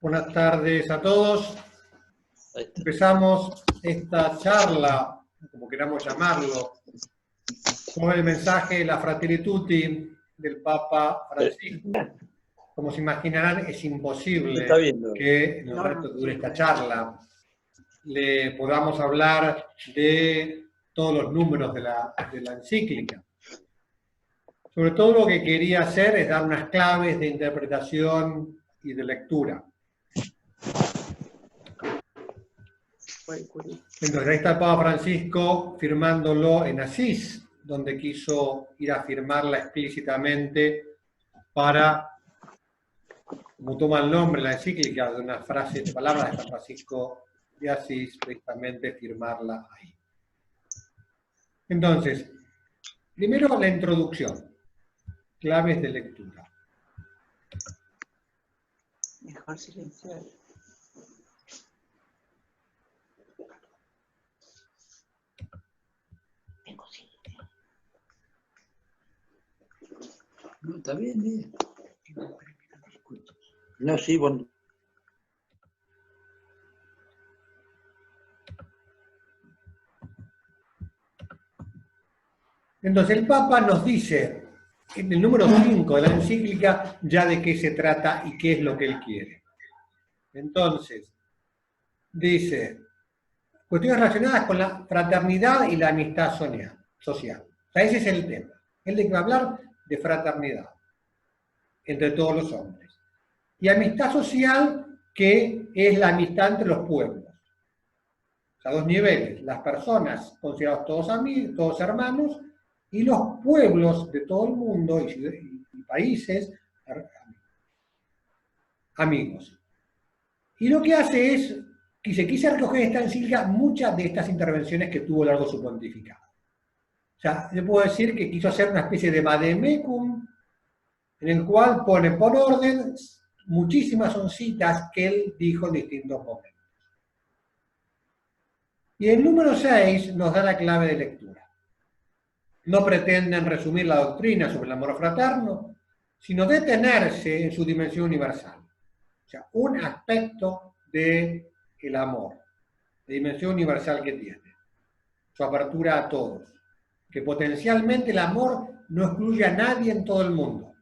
Buenas tardes a todos. Empezamos esta charla, como queramos llamarlo, con el mensaje La Fratelli Tutti del Papa Francisco. Como se imaginarán, es imposible que en el resto que dure esta charla le podamos hablar de todos los números de la encíclica. Sobre todo lo que quería hacer es dar unas claves de interpretación y de lectura. Entonces ahí está el Papa Francisco firmándolo en Asís, donde quiso ir a firmarla explícitamente para, como toma el nombre la encíclica, de una frase de palabras de San Francisco de Asís, precisamente firmarla ahí. Entonces, primero la introducción, claves de lectura. Mejor silenciar. Tengo silencio. No, está bien, bien. No, sí, bueno. Entonces el Papa nos dice, en el número 5 de la encíclica, ya de qué se trata y qué es lo que él quiere. Entonces, dice, cuestiones relacionadas con la fraternidad y la amistad social. O sea, ese es el tema. Él va a hablar de fraternidad entre todos los hombres. Y amistad social, que es la amistad entre los pueblos. O sea, dos niveles. Las personas considerados todos amigos, todos hermanos, y los pueblos de todo el mundo y países amigos. Y lo que hace es que se quise recoger en esta encíclica muchas de estas intervenciones que tuvo a lo largo de su pontificado. O sea, yo puedo decir que quiso hacer una especie de vademecum, en el cual pone por orden muchísimas son citas que él dijo en distintos momentos. Y el número 6 nos da la clave de lectura. No pretenden resumir la doctrina sobre el amor fraterno, sino detenerse en su dimensión universal. O sea, un aspecto del amor, la dimensión universal que tiene, su apertura a todos, que potencialmente el amor no excluye a nadie en todo el mundo.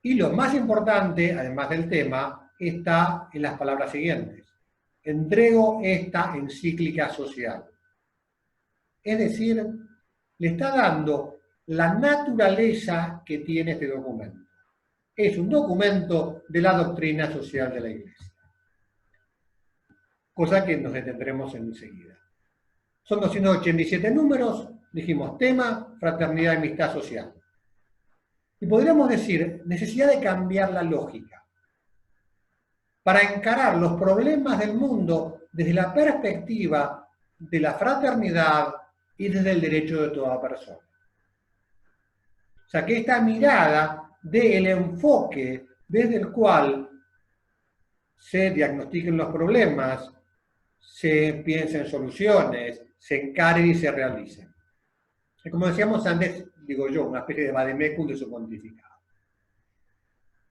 Y lo más importante, además del tema, está en las palabras siguientes. Entrego esta encíclica social. Es decir, le está dando la naturaleza que tiene este documento. Es un documento de la doctrina social de la Iglesia. Cosa que nos detendremos enseguida. Son 287 números, dijimos, tema, fraternidad y amistad social. Y podríamos decir, necesidad de cambiar la lógica para encarar los problemas del mundo desde la perspectiva de la fraternidad y desde el derecho de toda persona. O sea, que esta mirada del enfoque desde el cual se diagnostiquen los problemas, se piensen en soluciones, se encaren y se realicen. Y como decíamos antes, digo yo, una especie de vademecum de su pontificado.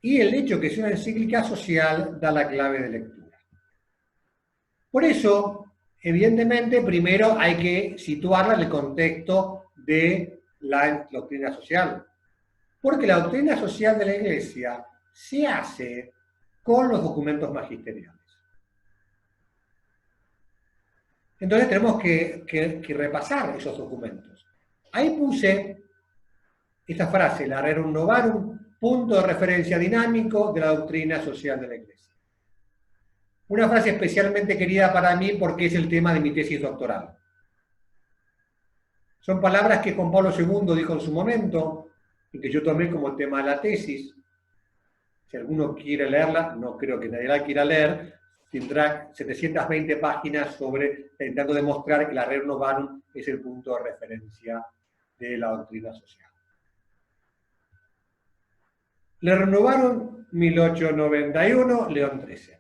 Y el hecho que sea una encíclica social da la clave de lectura. Por eso, evidentemente, primero hay que situarla en el contexto de la doctrina social. Porque la doctrina social de la Iglesia se hace con los documentos magisteriales. Entonces tenemos que repasar esos documentos. Ahí puse esta frase, la Rerum Novarum, punto de referencia dinámico de la doctrina social de la Iglesia. Una frase especialmente querida para mí porque es el tema de mi tesis doctoral. Son palabras que Juan Pablo II dijo en su momento y que yo tomé como tema de la tesis. Si alguno quiere leerla, no creo que nadie la quiera leer, tendrá 720 páginas sobre intentando demostrar que la Rerum Novarum es el punto de referencia de la doctrina social. Le renovaron 1891, León XIII.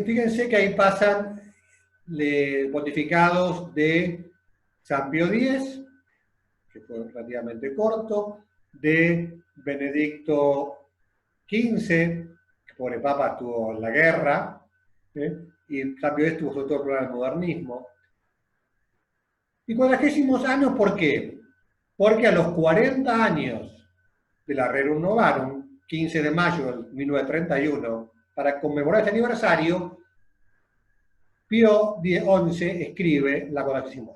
Fíjense que ahí pasan pontificados de San Pío X, que fue relativamente corto, de Benedicto XV, que pobre Papa estuvo en la guerra, y en cambio estuvo sobre todo el problema del modernismo. Y 40 años, ¿por qué? Porque a los 40 años de la Rerum Novarum, 15 de mayo de 1931, para conmemorar este aniversario, Pío XI escribe la 40.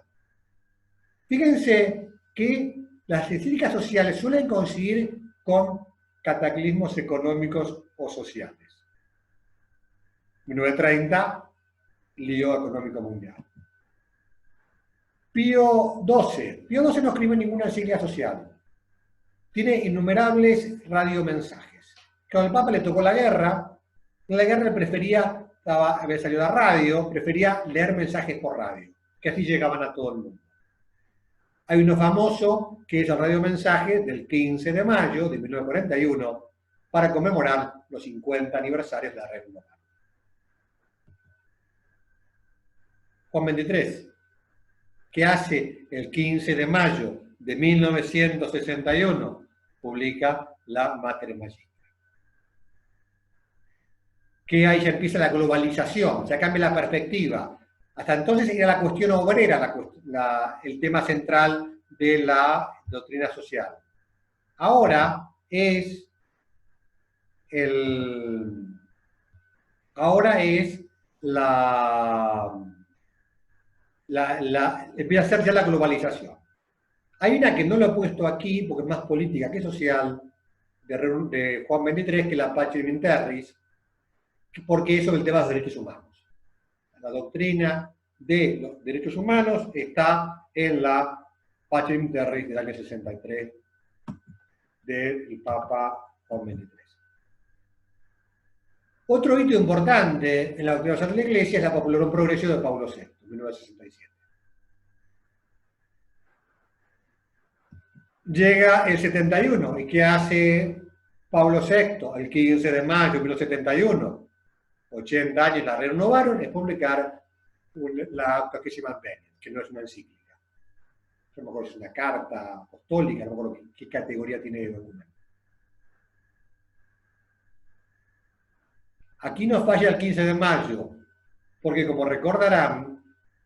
Fíjense que las encíclicas sociales suelen coincidir con cataclismos económicos o sociales. 1930, lío económico mundial. Pío XII no escribe ninguna encíclica social. Tiene innumerables radiomensajes. Cuando al Papa le tocó la guerra, en la guerra prefería, había salido la radio, prefería leer mensajes por radio, que así llegaban a todo el mundo. Hay uno famoso que es el radiomensaje del 15 de mayo de 1941 para conmemorar los 50 aniversarios de la Rerum Novarum. Juan XXIII, que hace el 15 de mayo de 1961, publica la Mater Magistri. Que ahí ya empieza la globalización, ya cambia la perspectiva. Hasta entonces era la cuestión obrera el tema central de la doctrina social. Ahora es empieza a ser ya la globalización. Hay una que no lo he puesto aquí porque es más política que social, de Juan XXIII, que es la Pacem in Terris, porque es sobre el tema de los derechos humanos. La doctrina de los derechos humanos está en la Pacem in Terris del año 63 del Papa Juan XXIII. Otro hito importante en la doctrina social de la Iglesia es la Populorum Progressio de Pablo VI, 1967. Llega el 71, ¿y qué hace Pablo VI el 15 de mayo de 1971? 80 años la Rerum Novarum, es publicar la Catequesis Bene, que no es una encíclica. No me acuerdo si es una carta apostólica, no me acuerdo qué categoría tiene de documento. Aquí nos falla el 15 de mayo, porque como recordarán,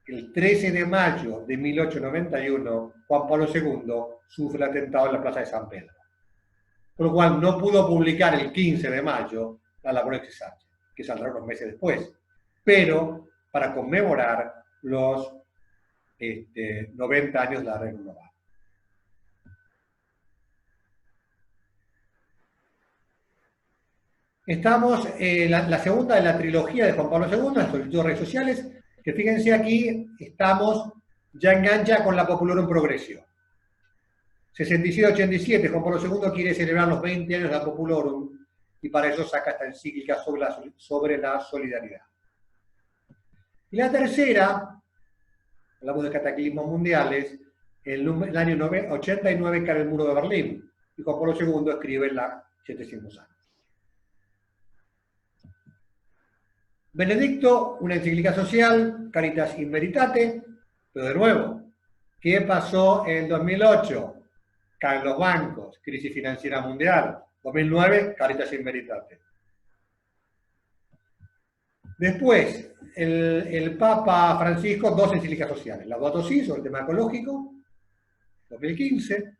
el 13 de mayo de 1891, Juan Pablo II sufre el atentado en la Plaza de San Pedro. Por lo cual no pudo publicar el 15 de mayo la Labor Sánchez, que saldrá unos meses después, pero para conmemorar los 90 años de la Rerum Novarum. Estamos en la segunda de la trilogía de Juan Pablo II, las solicitudes de redes sociales, que fíjense aquí, estamos ya engancha con la Populorum Progressio. 67-87, Juan Pablo II quiere celebrar los 20 años de la Populorum y para eso saca esta encíclica sobre la solidaridad. Y la tercera, hablamos de cataclismos mundiales, el año 89 cae el muro de Berlín y Juan Pablo II escribe la 700 años. Benedicto, una encíclica social, Caritas in Veritate, pero de nuevo, ¿qué pasó en 2008? Caen los bancos, crisis financiera mundial. 2009, Caritas in Veritate. Después, el Papa Francisco, dos encíclicas sociales. Laudato Si, sobre el tema ecológico, 2015,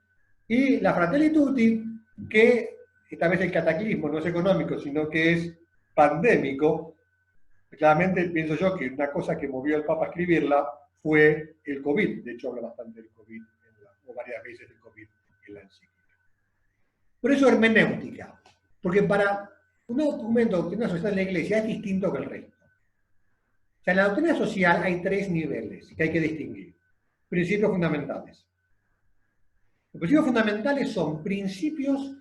y la Fratelli Tutti, que esta vez el cataclismo no es económico, sino que es pandémico. Claramente pienso yo que una cosa que movió al Papa a escribirla fue el COVID. De hecho, habla bastante del COVID, o varias veces del COVID en la encíclica. Por eso hermenéutica, porque para un documento de doctrina social de la Iglesia es distinto que el resto. O sea, en la doctrina social hay tres niveles que hay que distinguir. Principios fundamentales. Los principios fundamentales son principios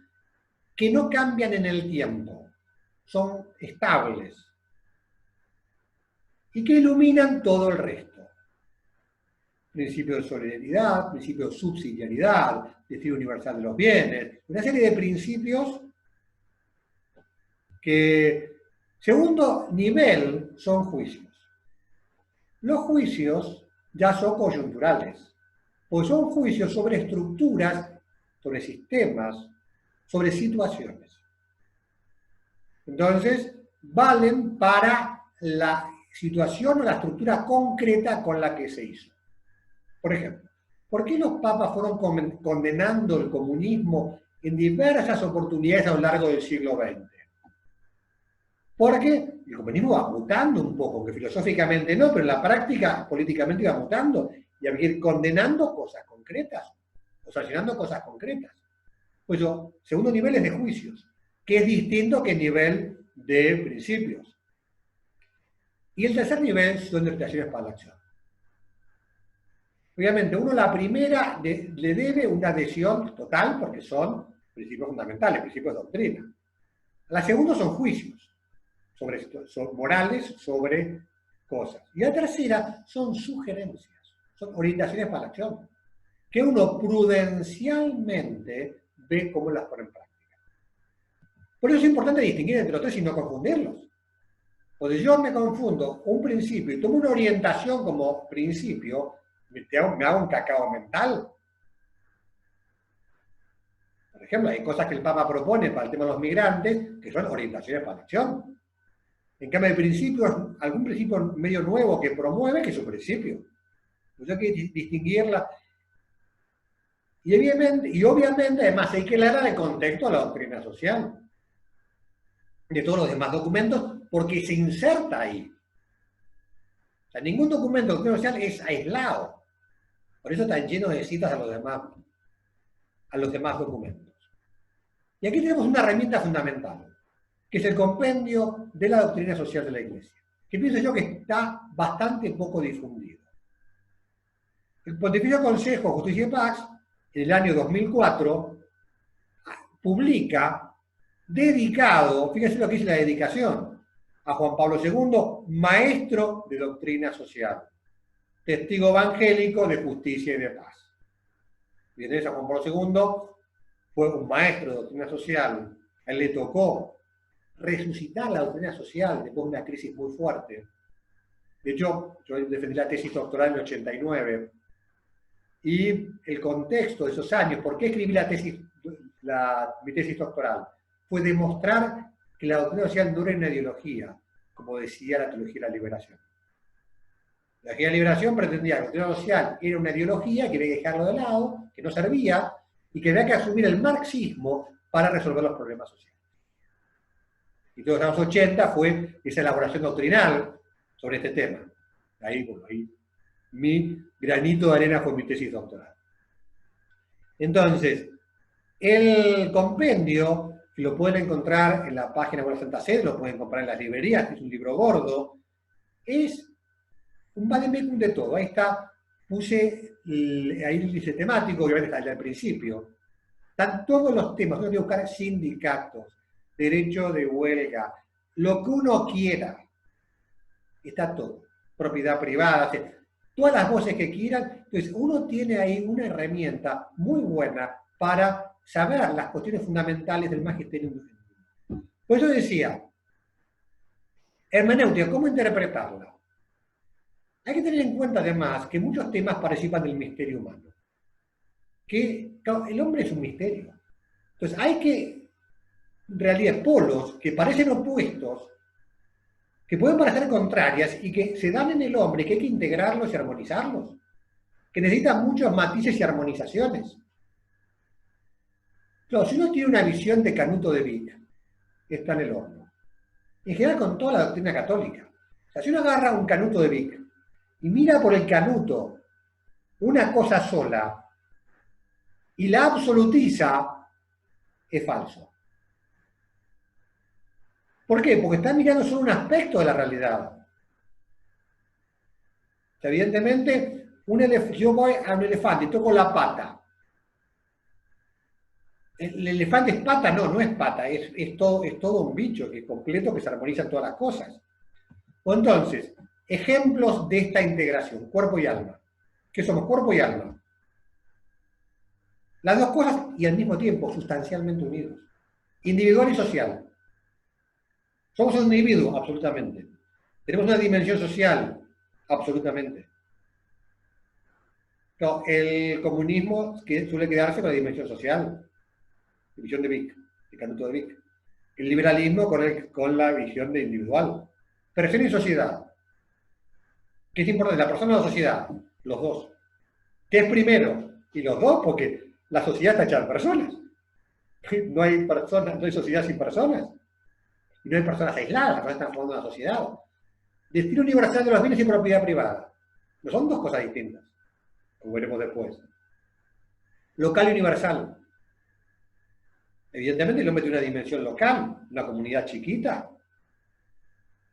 que no cambian en el tiempo, son estables y que iluminan todo el resto. Principio de solidaridad, principio de subsidiariedad, destino universal de los bienes, una serie de principios que, segundo nivel, son juicios. Los juicios ya son coyunturales, pues son juicios sobre estructuras sobre sistemas, sobre situaciones. Entonces, valen para la situación o la estructura concreta con la que se hizo. Por ejemplo, ¿por qué los papas fueron condenando el comunismo en diversas oportunidades a lo largo del siglo XX? Porque el comunismo va mutando un poco, que filosóficamente no, pero en la práctica políticamente iba mutando y había que ir condenando cosas concretas o sancionando cosas concretas. Pues yo, segundo nivel es de juicios, que es distinto que el nivel de principios. Y el tercer nivel son interpretaciones para la acción. Obviamente, uno la primera le debe una adhesión total porque son principios fundamentales, principios de doctrina. La segunda son juicios son morales sobre cosas. Y la tercera son sugerencias, son orientaciones para la acción, que uno prudencialmente ve cómo las pone en práctica. Por eso es importante distinguir entre los tres y no confundirlos. Porque yo me confundo un principio y tomo una orientación como principio, me hago un cacao mental. Por ejemplo, hay cosas que el Papa propone para el tema de los migrantes que son orientaciones para la acción. En cambio, hay principios, algún principio medio nuevo que promueve que es un principio. Pues hay que distinguirla. Y obviamente, además, hay que leer el contexto de la doctrina social, de todos los demás documentos, porque se inserta ahí. O sea, ningún documento de doctrina social es aislado. Por eso están llenos de citas a los demás documentos. Y aquí tenemos una herramienta fundamental, que es el compendio de la doctrina social de la Iglesia, que pienso yo que está bastante poco difundido. El Pontificio Consejo Justicia y Paz, en el año 2004, publica, dedicado, fíjense lo que dice la dedicación, a Juan Pablo II, maestro de doctrina social, testigo evangélico de justicia y de paz. Fíjense, a Juan Pablo II fue un maestro de doctrina social, a él le tocó resucitar la doctrina social después de una crisis muy fuerte. De hecho, yo defendí la tesis doctoral en el 89, y el contexto de esos años, ¿por qué escribí mi tesis doctoral? Fue demostrar que la doctrina social no era una ideología, como decía la teología de la liberación. La teología de la liberación pretendía que la doctrina social era una ideología que había que dejarlo de lado, que no servía, y que había que asumir el marxismo para resolver los problemas sociales. Y todos los años 80 fue esa elaboración doctrinal sobre este tema. Ahí mi granito de arena fue mi tesis doctoral. Entonces, el compendio, que lo pueden encontrar en la página web de Santa Sede, lo pueden comprar en las librerías, que es un libro gordo, es un vademecum de todo. Ahí está, puse ahí el índice temático, que está al principio. Están todos los temas, uno tiene que buscar sindicatos, derecho de huelga, lo que uno quiera. Está todo. Propiedad privada, todas las voces que quieran. Entonces, uno tiene ahí una herramienta muy buena para saber las cuestiones fundamentales del magisterio. Por eso decía, hermenéutica, ¿cómo interpretarla? Hay que tener en cuenta además que muchos temas participan del misterio humano. Que el hombre es un misterio. Entonces hay que, en realidad, polos que parecen opuestos, que pueden parecer contrarias y que se dan en el hombre, que hay que integrarlos y armonizarlos, que necesitan muchos matices y armonizaciones. Claro, si uno tiene una visión de Canuto de Vic, está en el horno. En general con toda la doctrina católica. O sea, si uno agarra un Canuto de Vic y mira por el Canuto una cosa sola y la absolutiza, es falso. ¿Por qué? Porque está mirando solo un aspecto de la realidad. O sea, evidentemente, yo voy a un elefante y toco la pata. El elefante es pata, no es pata, es todo un bicho que es completo, que se armoniza en todas las cosas. O entonces, ejemplos de esta integración, cuerpo y alma. ¿Qué somos? Cuerpo y alma. Las dos cosas y al mismo tiempo, sustancialmente unidos. Individual y social. ¿Somos un individuo? Absolutamente. ¿Tenemos una dimensión social? Absolutamente. No, el comunismo que suele quedarse con la dimensión social, la visión de Vic, de Canuto de Vic. El liberalismo con la visión de individual. Persona y sociedad. ¿Qué es importante? ¿La persona o la sociedad? Los dos. ¿Qué es primero? Y los dos, porque la sociedad está hecha de personas. No hay personas, no hay sociedad sin personas. Y no hay personas aisladas, no están formando una sociedad. Destino universal de los bienes y propiedad privada. No son dos cosas distintas, como veremos después. Local y universal. Evidentemente el hombre tiene una dimensión local, una comunidad chiquita.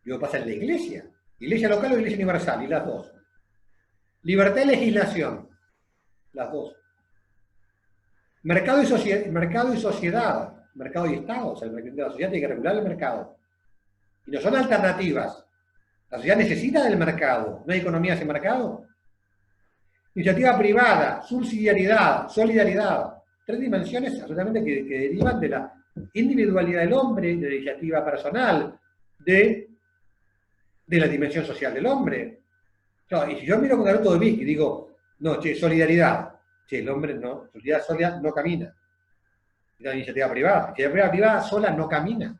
Y lo que pasa en la iglesia. Iglesia local o iglesia universal, y las dos. Libertad y legislación, las dos. Mercado y sociedad, mercado y Estado. O sea, la sociedad tiene que regular el mercado. Y no son alternativas. La sociedad necesita del mercado. ¿No hay economía sin mercado? Iniciativa privada, subsidiariedad, solidaridad. Tres dimensiones absolutamente que derivan de la individualidad del hombre, de la iniciativa personal, de la dimensión social del hombre. Claro, y si yo miro con Canuto de Vic y digo, no, che, solidaridad. Che, el hombre no, solidaridad no camina. Es una iniciativa privada. La iniciativa privada sola no camina.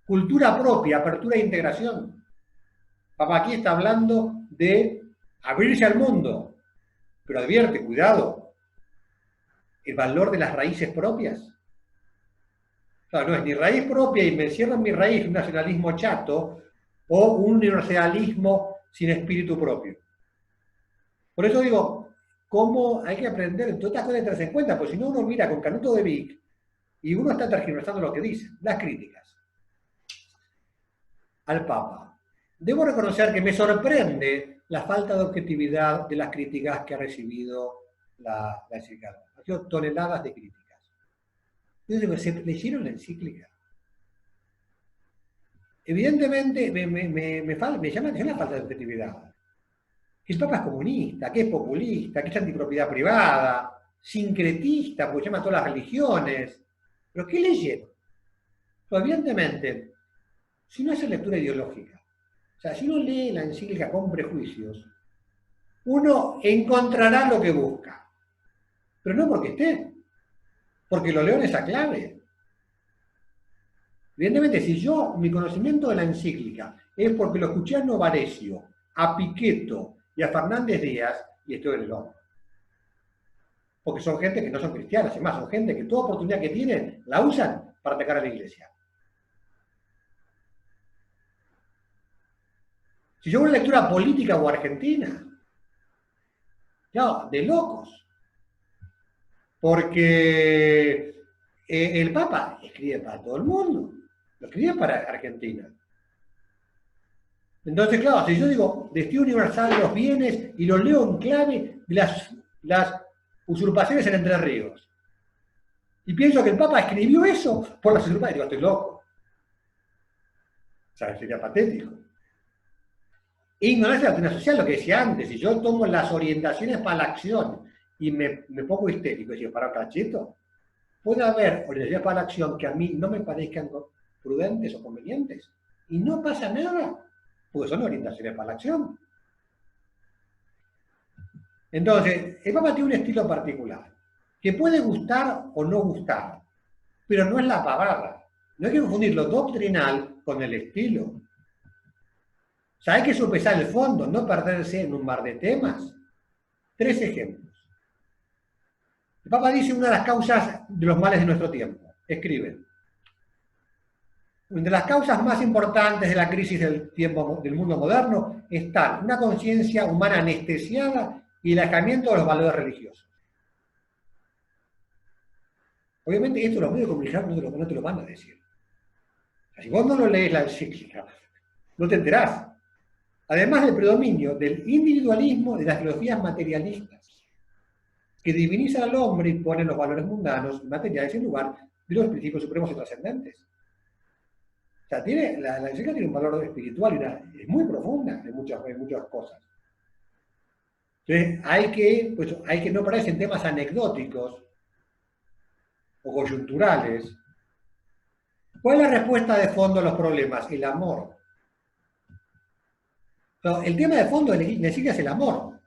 Cultura propia, apertura e integración. Papá aquí está hablando de abrirse al mundo, pero advierte, cuidado, el valor de las raíces propias. Claro, no es ni raíz propia y me encierro en mi raíz un nacionalismo chato o un universalismo sin espíritu propio. Por eso digo, cómo hay que aprender, en todas estas cosas tenerse en cuenta, porque si no uno mira con Canuto de Vic y uno está tergiversando lo que dicen, las críticas al Papa. Debo reconocer que me sorprende la falta de objetividad de las críticas que ha recibido la encíclica. Ha sido toneladas de críticas. Yo digo, ¿se leyeron la encíclica? Evidentemente me llama la atención la falta de objetividad. Que el Papa es comunista, que es populista, que es antipropiedad privada, sincretista, porque llama a todas las religiones. ¿Pero qué leyeron? Pues evidentemente, si no hace lectura ideológica, o sea, si uno lee la encíclica con prejuicios, uno encontrará lo que busca. Pero no porque esté, porque lo leo en esa clave. Evidentemente, si yo, mi conocimiento de la encíclica es porque lo escuché a Novarecio, a Piqueto y a Fernández Díaz, y estoy en el hombro. Porque son gente que no son cristianas, además, son gente que toda oportunidad que tienen la usan para atacar a la iglesia. Si yo hago una lectura política o argentina, no, de locos. Porque el Papa escribe para todo el mundo, lo escribe para Argentina. Entonces, claro, si yo digo destino universal de los bienes y lo leo en clave de las usurpaciones en Entre Ríos, y pienso que el Papa escribió eso por las usurpaciones, digo, estoy loco. O sea, sería patético. Ignorancia de la doctrina social, lo que decía antes, si yo tomo las orientaciones para la acción y me pongo histérico y digo, para un cachito, puede haber orientaciones para la acción que a mí no me parezcan prudentes o convenientes, y no pasa nada, porque son orientaciones para la acción. Entonces, el Papa tiene un estilo particular, que puede gustar o no gustar, pero no es la pavada. No hay que confundir lo doctrinal con el estilo. O sea, hay que sopesar el fondo, no perderse en un mar de temas. 3 ejemplos. El Papa dice una de las causas de los males de nuestro tiempo. Escribe. Entre las causas más importantes de la crisis del mundo moderno están una conciencia humana anestesiada y el alejamiento de los valores religiosos. Obviamente esto los medios de comunicación no te lo van a decir. O sea, si vos no lo lees la encíclica, no te enterás. Además del predominio del individualismo de las filosofías materialistas, que divinizan al hombre y ponen los valores mundanos y materiales en lugar de los principios supremos y trascendentes. O sea, la encíclica tiene un valor espiritual y es muy profunda en muchas cosas. Entonces, hay que no perderse en temas anecdóticos o coyunturales. ¿Cuál es la respuesta de fondo a los problemas? El amor. El tema de fondo de la encíclica es el amor.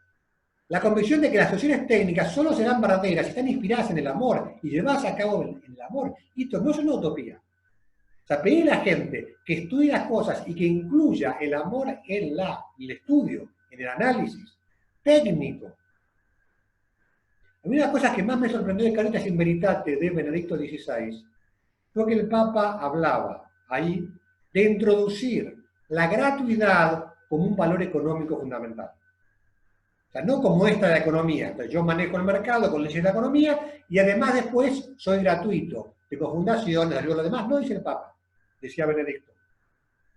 La convicción de que las soluciones técnicas solo serán verdaderas si están inspiradas en el amor y llevadas a cabo en el amor. Y esto no es una utopía. O sea, pedir a la gente que estudie las cosas y que incluya el amor en el estudio, en el análisis técnico. A mí una de las cosas que más me sorprendió de Caritas in Veritate de Benedicto XVI fue que el Papa hablaba ahí de introducir la gratuidad como un valor económico fundamental. O sea, no como esta de la economía. Entonces, yo manejo el mercado con leyes de la economía y además después soy gratuito. Tengo fundaciones, ayudo a los demás. No dice el Papa, decía Benedicto.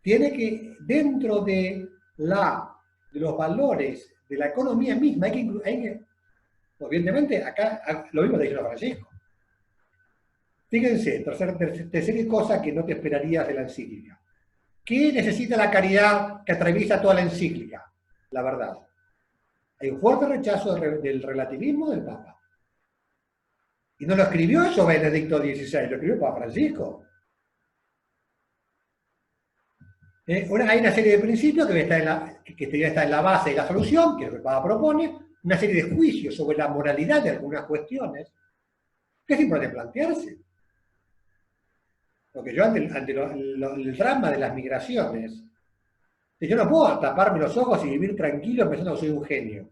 Tiene que, dentro de los valores de la economía misma, evidentemente, acá lo mismo que dice Francisco. Fíjense, tercera cosa que no te esperarías de la encíclica. ¿Qué necesita la caridad que atraviesa toda la encíclica? La verdad. Hay un fuerte rechazo del relativismo del Papa. Y no lo escribió eso Benedicto XVI, lo escribió Papa Francisco. Hay una serie de principios que debería estar en la base de la solución, que es lo que el Papa propone, una serie de juicios sobre la moralidad de algunas cuestiones, que es importante plantearse. Porque yo ante el drama de las migraciones, yo no puedo taparme los ojos y vivir tranquilo pensando que soy un genio.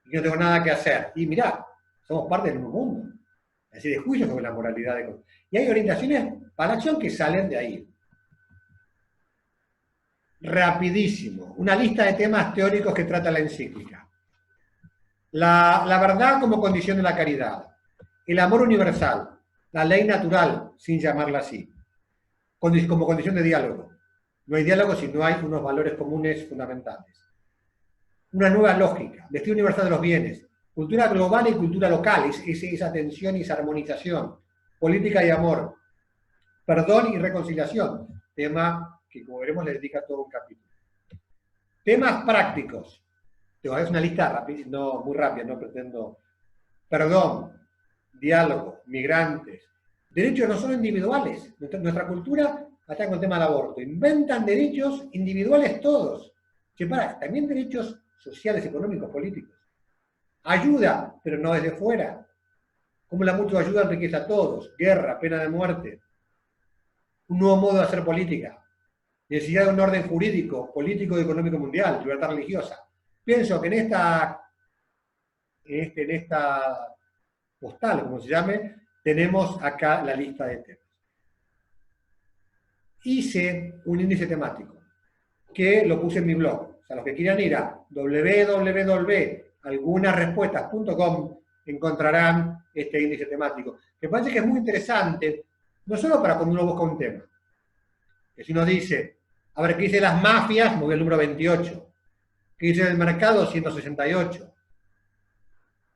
Y que no tengo nada que hacer. Y mirá, somos parte del mismo mundo. Es decir, de juicios sobre la moralidad. Y hay orientaciones para la acción que salen de ahí. Rapidísimo. Una lista de temas teóricos que trata la encíclica. La verdad como condición de la caridad. El amor universal. La ley natural, sin llamarla así. Como condición de diálogo. No hay diálogo si no hay unos valores comunes fundamentales. Una nueva lógica, destino universal de los bienes, cultura global y cultura local, esa tensión y esa armonización, política y amor, perdón y reconciliación, tema que como veremos le dedica todo un capítulo. Temas prácticos, es una lista rápida, no, muy rápida, no pretendo. Perdón, diálogo, migrantes, derechos no solo individuales, nuestra cultura hasta con el tema del aborto, inventan derechos individuales todos, también derechos sociales, económicos, políticos. Ayuda, pero no desde fuera. Como la mutua ayuda enriquece a todos. Guerra, pena de muerte. Un nuevo modo de hacer política. Necesidad de un orden jurídico, político y económico mundial. Libertad religiosa. Pienso que en esta postal, como se llame, tenemos acá la lista de temas. Hice un índice temático que lo puse en mi blog. O sea, los que quieran ir a www.algunasrespuestas.com encontrarán este índice temático. Me parece que es muy interesante, no solo para cuando uno busca un tema, que si uno dice, a ver, ¿qué dice las mafias? Me voy al número 28. ¿Qué dice el mercado? 168.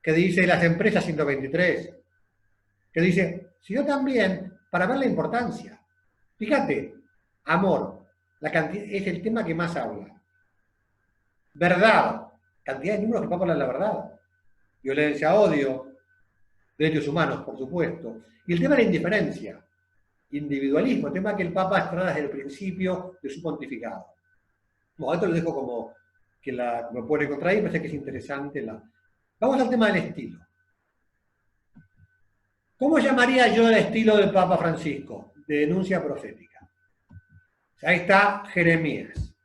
¿Qué dice las empresas? 123. ¿Qué dice? Sino también para ver la importancia. Fíjate, amor, es el tema que más habla. Verdad, cantidad de números que Papa habla de la verdad. Violencia, odio, derechos humanos, por supuesto. Y el tema de la indiferencia, individualismo, tema que el Papa extrae desde el principio de su pontificado. Bueno, esto lo dejo como que me pueden encontrar ahí, me parece que es interesante. Vamos al tema del estilo. ¿Cómo llamaría yo el estilo del Papa Francisco? De denuncia profética. Ahí está Jeremías.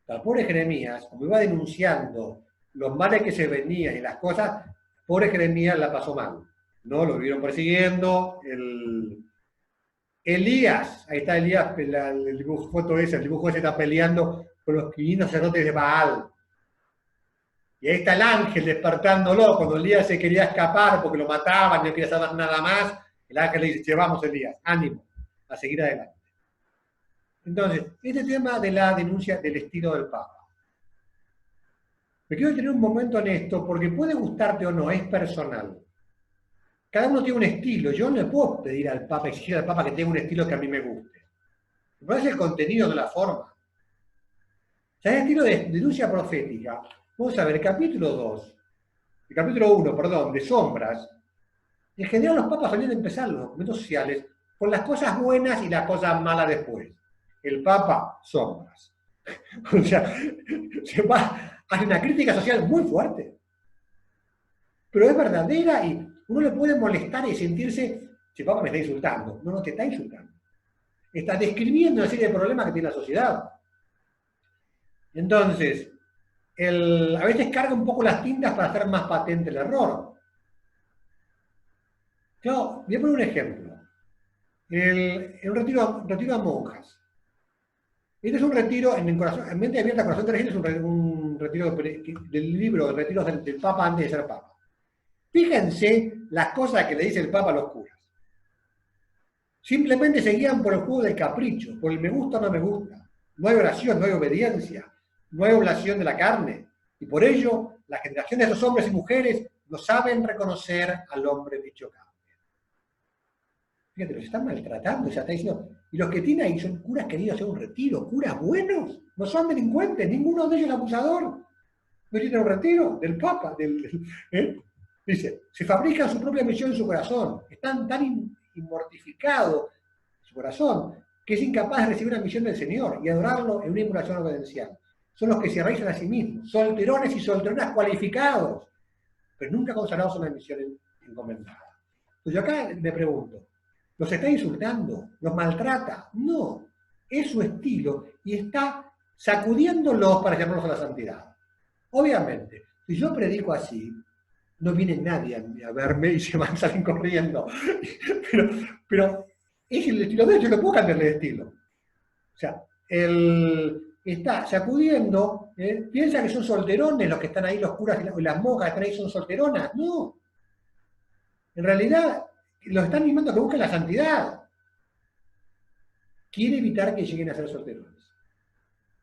El pobre Jeremías, como iba denunciando los males que se venían y las cosas, pobre Jeremías la pasó mal. ¿No? Lo vieron persiguiendo. Elías, ahí está Elías, el dibujo ese está peleando con los divinos sacerdotes de Baal. Y ahí está el ángel despertándolo cuando Elías se quería escapar porque lo mataban, no quería saber nada más. El ángel le dice, llevamos Elías, ánimo, a seguir adelante. Entonces, este tema de la denuncia del estilo del Papa. Me quiero detener un momento en esto porque puede gustarte o no, es personal. Cada uno tiene un estilo. Yo no le puedo pedir al Papa, exigir al Papa que tenga un estilo que a mí me guste. Me parece el contenido de la forma. O sea, el estilo de denuncia profética. Vamos a ver, el capítulo 1, perdón, de sombras. En general los papas solían empezar los documentos sociales con las cosas buenas y las cosas malas después. El Papa, sombras. O sea, se va hace una crítica social muy fuerte, pero es verdadera y uno le puede molestar y sentirse, si papá me está insultando. No, no te está insultando. Está describiendo una serie de problemas que tiene la sociedad. Entonces, a veces carga un poco las tintas para hacer más patente el error. Yo voy a poner un ejemplo. Un retiro a monjas. Este es un retiro en mente abierta, corazón de es un retiro del libro, Retiros del Papa antes de ser Papa. Fíjense las cosas que le dice el Papa a los curas. Simplemente se guían por el juego del capricho, por el me gusta o no me gusta. No hay oración, no hay obediencia, no hay oblación de la carne. Y por ello, la generación de esos hombres y mujeres no saben reconocer al hombre dicho carne. Fíjate, los están maltratando, ya está diciendo. Y los que tienen ahí son curas que han ido a hacer un retiro, curas buenos, no son delincuentes, ninguno de ellos es abusador. No tienen un retiro del Papa. Dice, se fabrican su propia misión en su corazón. Están tan inmortificados en su corazón que es incapaz de recibir una misión del Señor y adorarlo en una emulación obediencial. Son los que se arraigan a sí mismos, solterones y solteronas cualificados, pero nunca consagrados a una misión encomendada. Entonces yo acá me pregunto, ¿los está insultando? ¿Los maltrata? No, es su estilo y está sacudiéndolos para llamarlos a la santidad. Obviamente, si yo predico así, no viene nadie a verme y se van, salen corriendo. Pero es el estilo de ellos, yo no puedo cambiarle de estilo. O sea, está sacudiendo, piensa que son solterones los que están ahí, los curas y las monjas que están ahí son solteronas. No. En realidad, los están animando a que busquen la santidad. Quiere evitar que lleguen a ser solterones.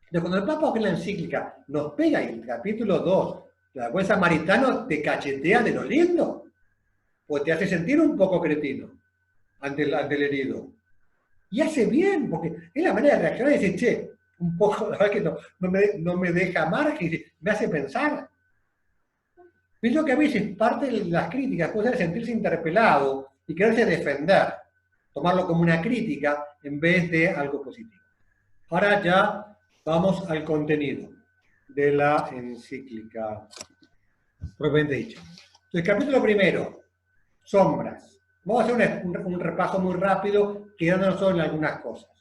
Entonces, cuando el Papa en la encíclica nos pega en el capítulo 2, el buen samaritano te cachetea de lo lindo, o te hace sentir un poco cretino ante el herido. Y hace bien, porque es la manera de reaccionar y decir, che, un poco, la verdad que no me deja margen, me hace pensar. Pienso que a veces parte de las críticas puede ser sentirse interpelado y quererse defender, tomarlo como una crítica en vez de algo positivo. Ahora ya vamos al contenido de la encíclica propiamente dicha. El capítulo primero, sombras. Vamos a hacer un repaso muy rápido, quedándonos solo en algunas cosas.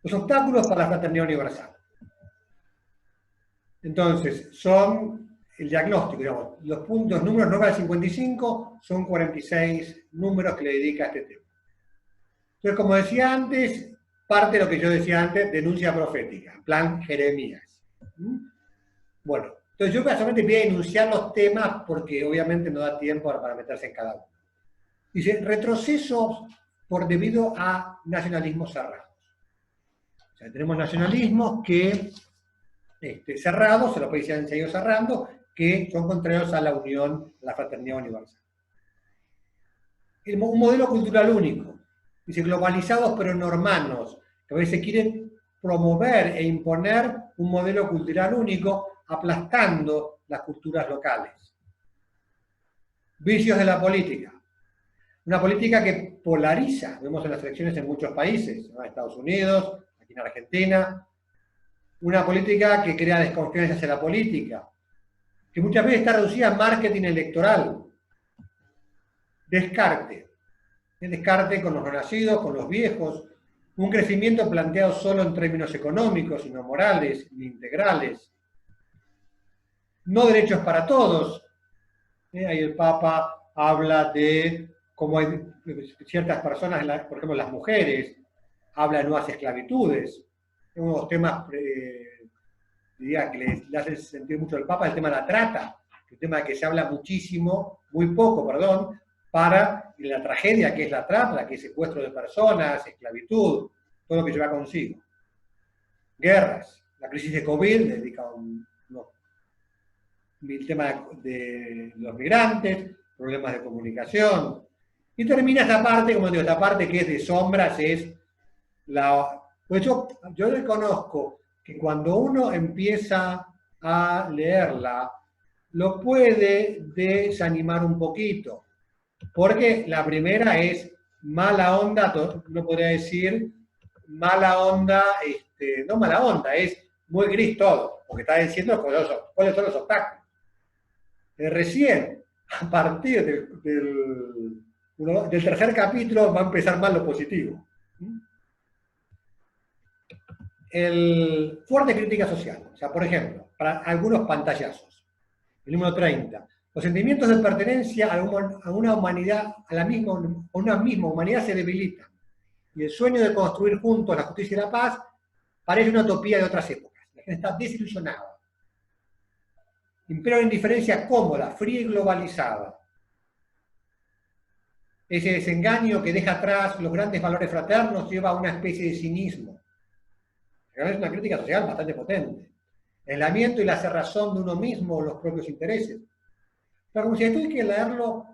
Los obstáculos para la fraternidad universal. Entonces, son el diagnóstico, digamos, los números 9 al 55 son 46 números que le dedica a este tema. Entonces, como decía antes, parte de lo que yo decía antes, denuncia profética, plan Jeremías. Bueno, entonces yo básicamente voy a enunciar los temas porque obviamente no da tiempo para meterse en cada uno. Dice, retrocesos debido a nacionalismos cerrados. O sea, tenemos nacionalismos que cerrados, se los países han seguido cerrando, que son contrarios a la unión, a la fraternidad universal. Un modelo cultural único. Dice, globalizados pero normanos, que a veces quieren promover e imponer un modelo cultural único, aplastando las culturas locales. Vicios de la política. Una política que polariza, vemos en las elecciones en muchos países, en Estados Unidos, aquí en Argentina. Una política que crea desconfianza hacia la política, que muchas veces está reducida a marketing electoral. Descarte. El descarte con los no nacidos, con los viejos. Un crecimiento planteado solo en términos económicos, y no morales, ni integrales. No derechos para todos. Ahí el Papa habla de cómo hay ciertas personas, por ejemplo las mujeres, habla de nuevas esclavitudes. Uno de los temas diría que le hace sentir mucho al Papa, el tema de la trata, el tema de que se habla muchísimo, muy poco, perdón, para la tragedia que es la trata, que es secuestro de personas, esclavitud, todo lo que lleva consigo. Guerras, la crisis de COVID, le dedica el tema de los migrantes, problemas de comunicación, y termina esta parte, como digo, esta parte que es de sombras, es la... Pues yo reconozco que cuando uno empieza a leerla, lo puede desanimar un poquito, porque la primera es mala onda, no podría decir mala onda, no mala onda, es muy gris todo, porque está diciendo cuáles son los obstáculos. Recién, a partir del tercer capítulo, va a empezar más lo positivo. Fuerte crítica social. O sea, por ejemplo, para algunos pantallazos. El número 30. Los sentimientos de pertenencia a una humanidad, a una misma humanidad se debilitan. Y el sueño de construir juntos la justicia y la paz parece una utopía de otras épocas. La gente está desilusionada. Impera una indiferencia cómoda, fría y globalizada. Ese desengaño que deja atrás los grandes valores fraternos lleva a una especie de cinismo. Es una crítica social bastante potente. El aislamiento y la cerrazón de uno mismo o los propios intereses. Pero como si esto hay que leerlo,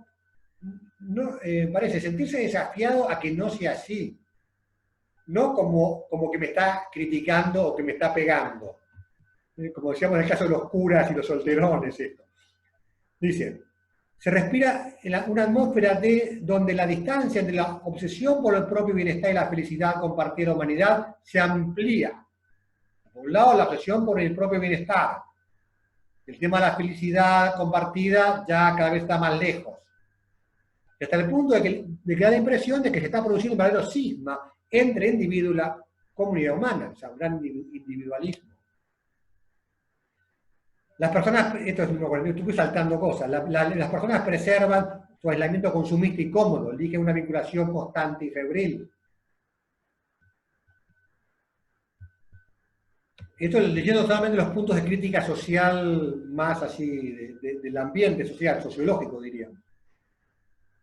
parece sentirse desafiado a que no sea así. No como que me está criticando o que me está pegando. Como decíamos en el caso de los curas y los solterones. Esto. Dice, se respira una atmósfera donde la distancia entre la obsesión por el propio bienestar y la felicidad compartida de la humanidad se amplía. Por un lado, la obsesión por el propio bienestar. El tema de la felicidad compartida ya cada vez está más lejos. Hasta el punto de que da la impresión de que se está produciendo un verdadero cisma entre individuo y la comunidad humana, o sea, un gran individualismo. Las personas, esto es estoy saltando cosas, las personas preservan su aislamiento consumista y cómodo, eligen una vinculación constante y febril. Esto leyendo solamente los puntos de crítica social más así, del ambiente social, sociológico diríamos.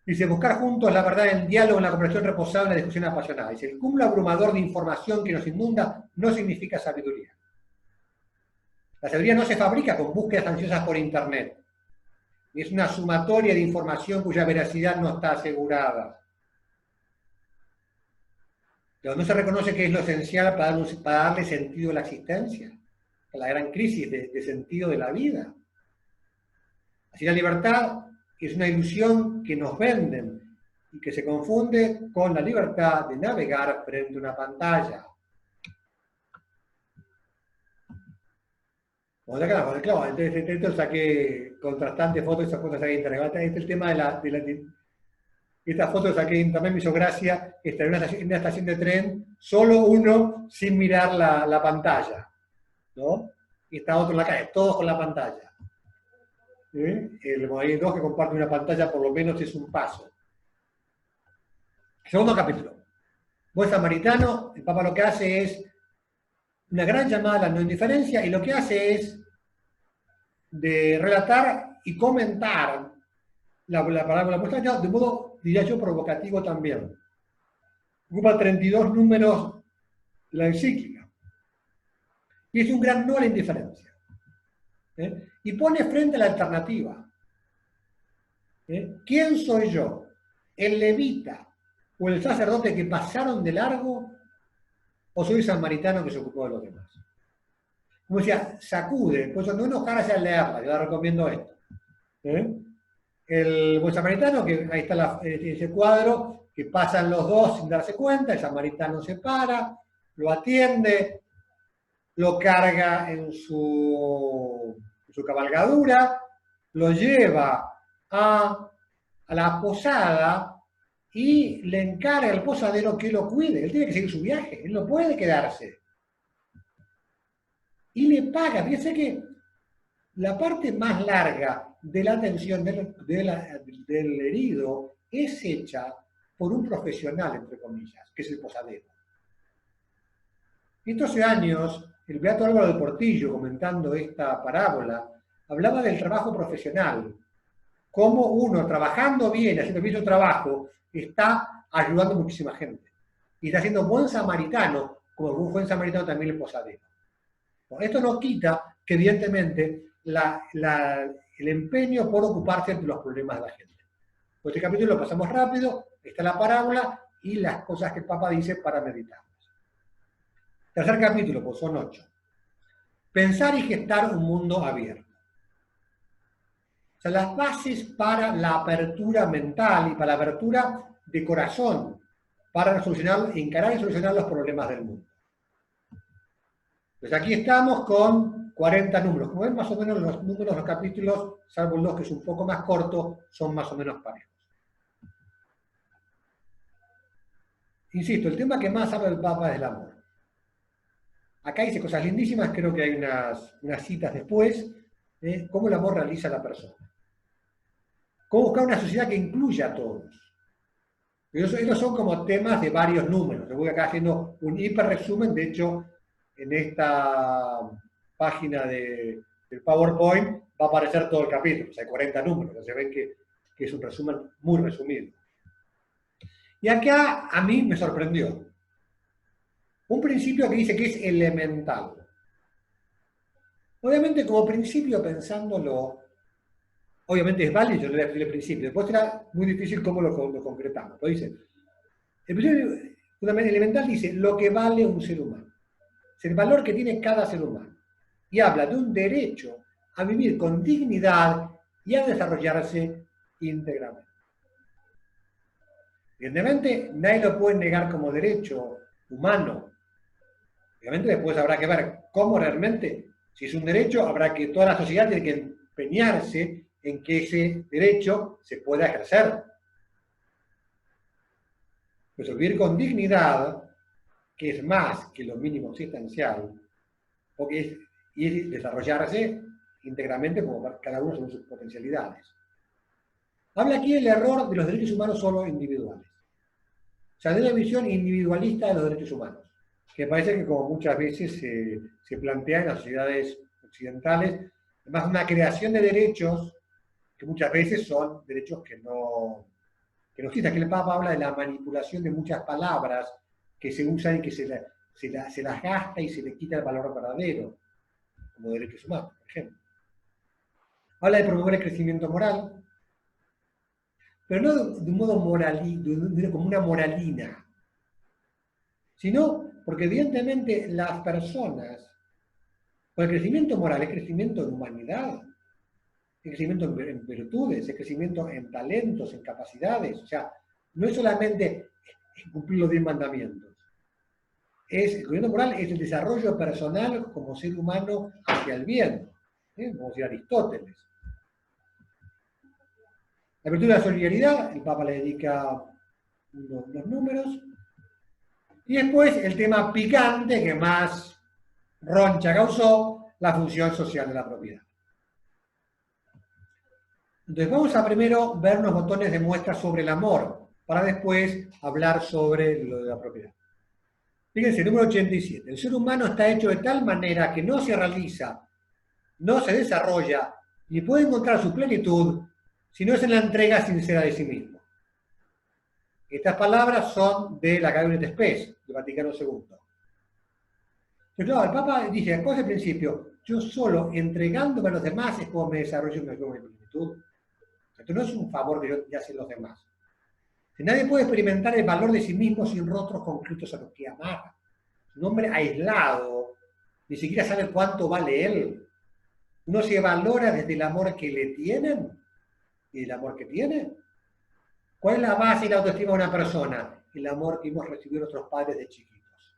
Dice, buscar juntos la verdad en el diálogo, en la comprensión reposable, en la discusión apasionada. Dice, el cúmulo abrumador de información que nos inunda no significa sabiduría. La sabiduría no se fabrica con búsquedas ansiosas por Internet. Es una sumatoria de información cuya veracidad no está asegurada. Pero no se reconoce que es lo esencial para darle sentido a la existencia, a la gran crisis de sentido de la vida. Así la libertad es una ilusión que nos venden y que se confunde con la libertad de navegar frente a una pantalla. Claro, entonces saqué contrastantes fotos, esas fotos saqué de internet. Este es el tema esta foto saqué también me hizo gracia, en una estación de tren, solo uno sin mirar la pantalla, ¿no? Y está otro en la calle, todos con la pantalla. Hay dos que comparten una pantalla, por lo menos es un paso. Segundo capítulo. Buen samaritano, el Papa lo que hace es una gran llamada a la no indiferencia y lo que hace es de relatar y comentar la parábola muestra de modo, diría yo, provocativo también. Ocupa 32 números la encíclica. Y es un gran no a la indiferencia. Y pone frente a la alternativa. ¿Quién soy yo? ¿El levita o el sacerdote que pasaron de largo? ¿O soy el samaritano que se ocupó de los demás? Como decía, sacude, pues no enojarse al leerla, yo la recomiendo esto. El buen samaritano, que ahí está ese cuadro, que pasan los dos sin darse cuenta, el samaritano se para, lo atiende, lo carga en su cabalgadura, lo lleva a la posada y le encarga al posadero que lo cuide. Él tiene que seguir su viaje, él no puede quedarse. Y le paga. Fíjense que la parte más larga de la atención del herido es hecha por un profesional, entre comillas, que es el posadero. En estos años, el beato Álvaro de Portillo, comentando esta parábola, hablaba del trabajo profesional, cómo uno, trabajando bien, haciendo bien su trabajo, está ayudando a muchísima gente. Y está siendo buen samaritano, como un buen samaritano también el posadero. Bueno, esto no quita que, evidentemente, el empeño por ocuparse de los problemas de la gente. Pues este capítulo lo pasamos rápido, está la parábola y las cosas que el Papa dice para meditar. Tercer capítulo, pues son 8. Pensar y gestar un mundo abierto. O sea, las bases para la apertura mental y para la apertura de corazón, para encarar y solucionar los problemas del mundo. Pues aquí estamos con 40 números. Como ven, más o menos los números de los capítulos, salvo el 2 que es un poco más corto, son más o menos parejos. Insisto, el tema que más habla el Papa es el amor. Acá dice cosas lindísimas, creo que hay unas citas después, de cómo el amor realiza a la persona. Cómo buscar una sociedad que incluya a todos. Esos son como temas de varios números. Les voy acá haciendo un hiper resumen, de hecho, en esta página del PowerPoint va a aparecer todo el capítulo, o sea, hay 40 números, se ven que es un resumen muy resumido. Y acá a mí me sorprendió. Un principio que dice que es elemental. Obviamente, como principio, pensándolo, obviamente es válido, yo le voy a decir el principio. Después será muy difícil cómo lo concretamos. Pero dice, el principio elemental dice lo que vale un ser humano. Es el valor que tiene cada ser humano. Y habla de un derecho a vivir con dignidad y a desarrollarse íntegramente. Evidentemente, nadie lo puede negar como derecho humano. Obviamente después habrá que ver cómo realmente, si es un derecho, habrá que, toda la sociedad tiene que empeñarse en que ese derecho se pueda ejercer. Pues vivir con dignidad, que es más que lo mínimo existencial, y es desarrollarse íntegramente como cada uno según sus potencialidades. Habla aquí del error de los derechos humanos solo individuales. O sea, de una visión individualista de los derechos humanos, que parece que como muchas veces se plantea en las sociedades occidentales, además una creación de derechos que muchas veces son derechos que no existen. Aquí el Papa habla de la manipulación de muchas palabras que se usan y que se las gasta y se le quita el valor verdadero, como derechos humanos, por ejemplo. Habla de promover el crecimiento moral, pero no de un modo como una moralina, sino porque evidentemente las personas, con el crecimiento moral, es crecimiento en humanidad, es crecimiento en virtudes, es crecimiento en talentos, en capacidades, o sea, no es solamente cumplir los 10 mandamientos. El crecimiento moral es el desarrollo personal como ser humano hacia el bien, como decía Aristóteles. La virtud de la solidaridad, el Papa le dedica unos números. Y después el tema picante que más roncha causó, la función social de la propiedad. Entonces vamos a primero ver unos botones de muestra sobre el amor, para después hablar sobre lo de la propiedad. Fíjense, número 87. El ser humano está hecho de tal manera que no se realiza, no se desarrolla, ni puede encontrar su plenitud si no es en la entrega sincera de sí mismo. Estas palabras son de la Gaudium et Spes, del Vaticano II. Pero claro, el Papa dice, ¿cuál es el principio? Yo solo entregándome a los demás es como me desarrollo mi plenitud. Esto no es un favor que yo ya hacen los demás. Nadie puede experimentar el valor de sí mismo sin rostros concretos a los que amar. Un hombre aislado ni siquiera sabe cuánto vale él. Uno se valora desde el amor que le tienen y el amor que tiene. ¿Cuál es la base y la autoestima de una persona? El amor que hemos recibido de nuestros padres de chiquitos.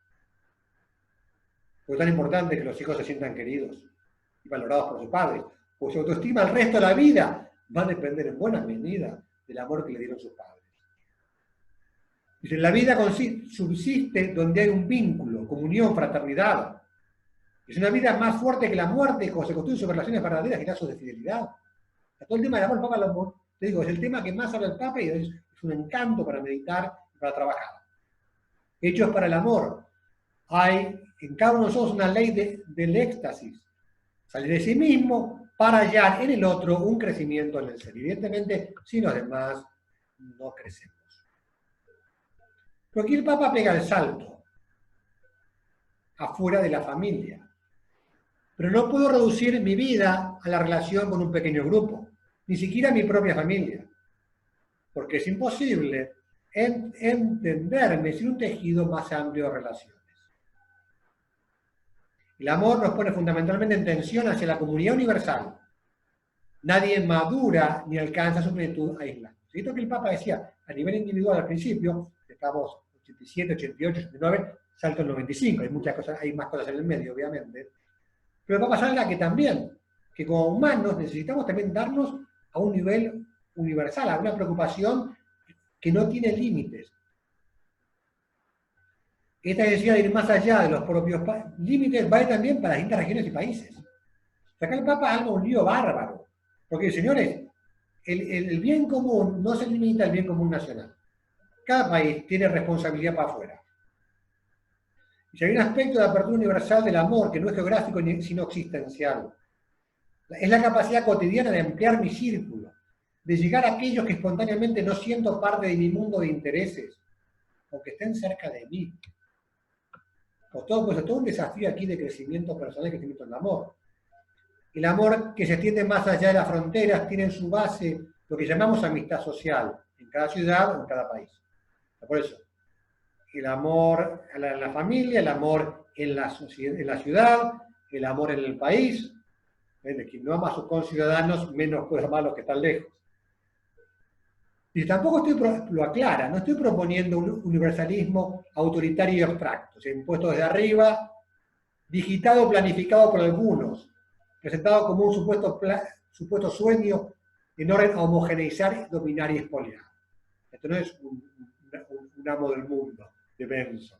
Por es tan importante que los hijos se sientan queridos y valorados por sus padres. Pues su autoestima el resto de la vida va a depender en buena medida del amor que le dieron sus padres. Dice, la vida subsiste donde hay un vínculo, comunión, fraternidad. Es una vida más fuerte que la muerte cuando se construyen sobre relaciones verdaderas y lazos de fidelidad. Todo el tema del amor, Papa, te digo, es el tema que más habla el Papa y es un encanto para meditar y para trabajar. Hechos para el amor. Hay en cada uno de nosotros una ley del éxtasis. Salir de sí mismo para hallar en el otro un crecimiento en el ser. Evidentemente, sin los demás no crecemos. Pero aquí el Papa pega el salto afuera de la familia. Pero no puedo reducir mi vida a la relación con un pequeño grupo, ni siquiera mi propia familia, porque es imposible entenderme sin un tejido más amplio de relaciones. El amor nos pone fundamentalmente en tensión hacia la comunidad universal. Nadie madura ni alcanza su plenitud aislado. Esto que el Papa decía a nivel individual al principio, estamos 87, 88, 89, salto el 95, hay muchas cosas, hay más cosas en el medio, obviamente. Pero va a pasar la que también, que como humanos necesitamos también darnos a un nivel universal, a una preocupación que no tiene límites. Esta necesidad de ir más allá de los propios límites vale también para distintas regiones y países. Acá el Papa arma un lío bárbaro, porque, señores, el bien común no se limita al bien común nacional. Cada país tiene responsabilidad para afuera. Y si hay un aspecto de apertura universal del amor que no es geográfico sino existencial, es la capacidad cotidiana de ampliar mi círculo, de llegar a aquellos que espontáneamente no siento parte de mi mundo de intereses, o que estén cerca de mí. Pues todo un desafío aquí de crecimiento personal y crecimiento del amor. El amor que se extiende más allá de las fronteras tiene en su base lo que llamamos amistad social, en cada ciudad o en cada país. Por eso, el amor en la familia, el amor en la ciudad, el amor en el país. Quien no ama a sus conciudadanos, menos puede amar a los que están lejos. Y tampoco lo aclara, no estoy proponiendo un universalismo autoritario y abstracto, o sea, impuesto desde arriba, digitado, planificado por algunos, presentado como un supuesto sueño en orden a homogeneizar, dominar y expoliar. Esto no es un amo del mundo, de Benson.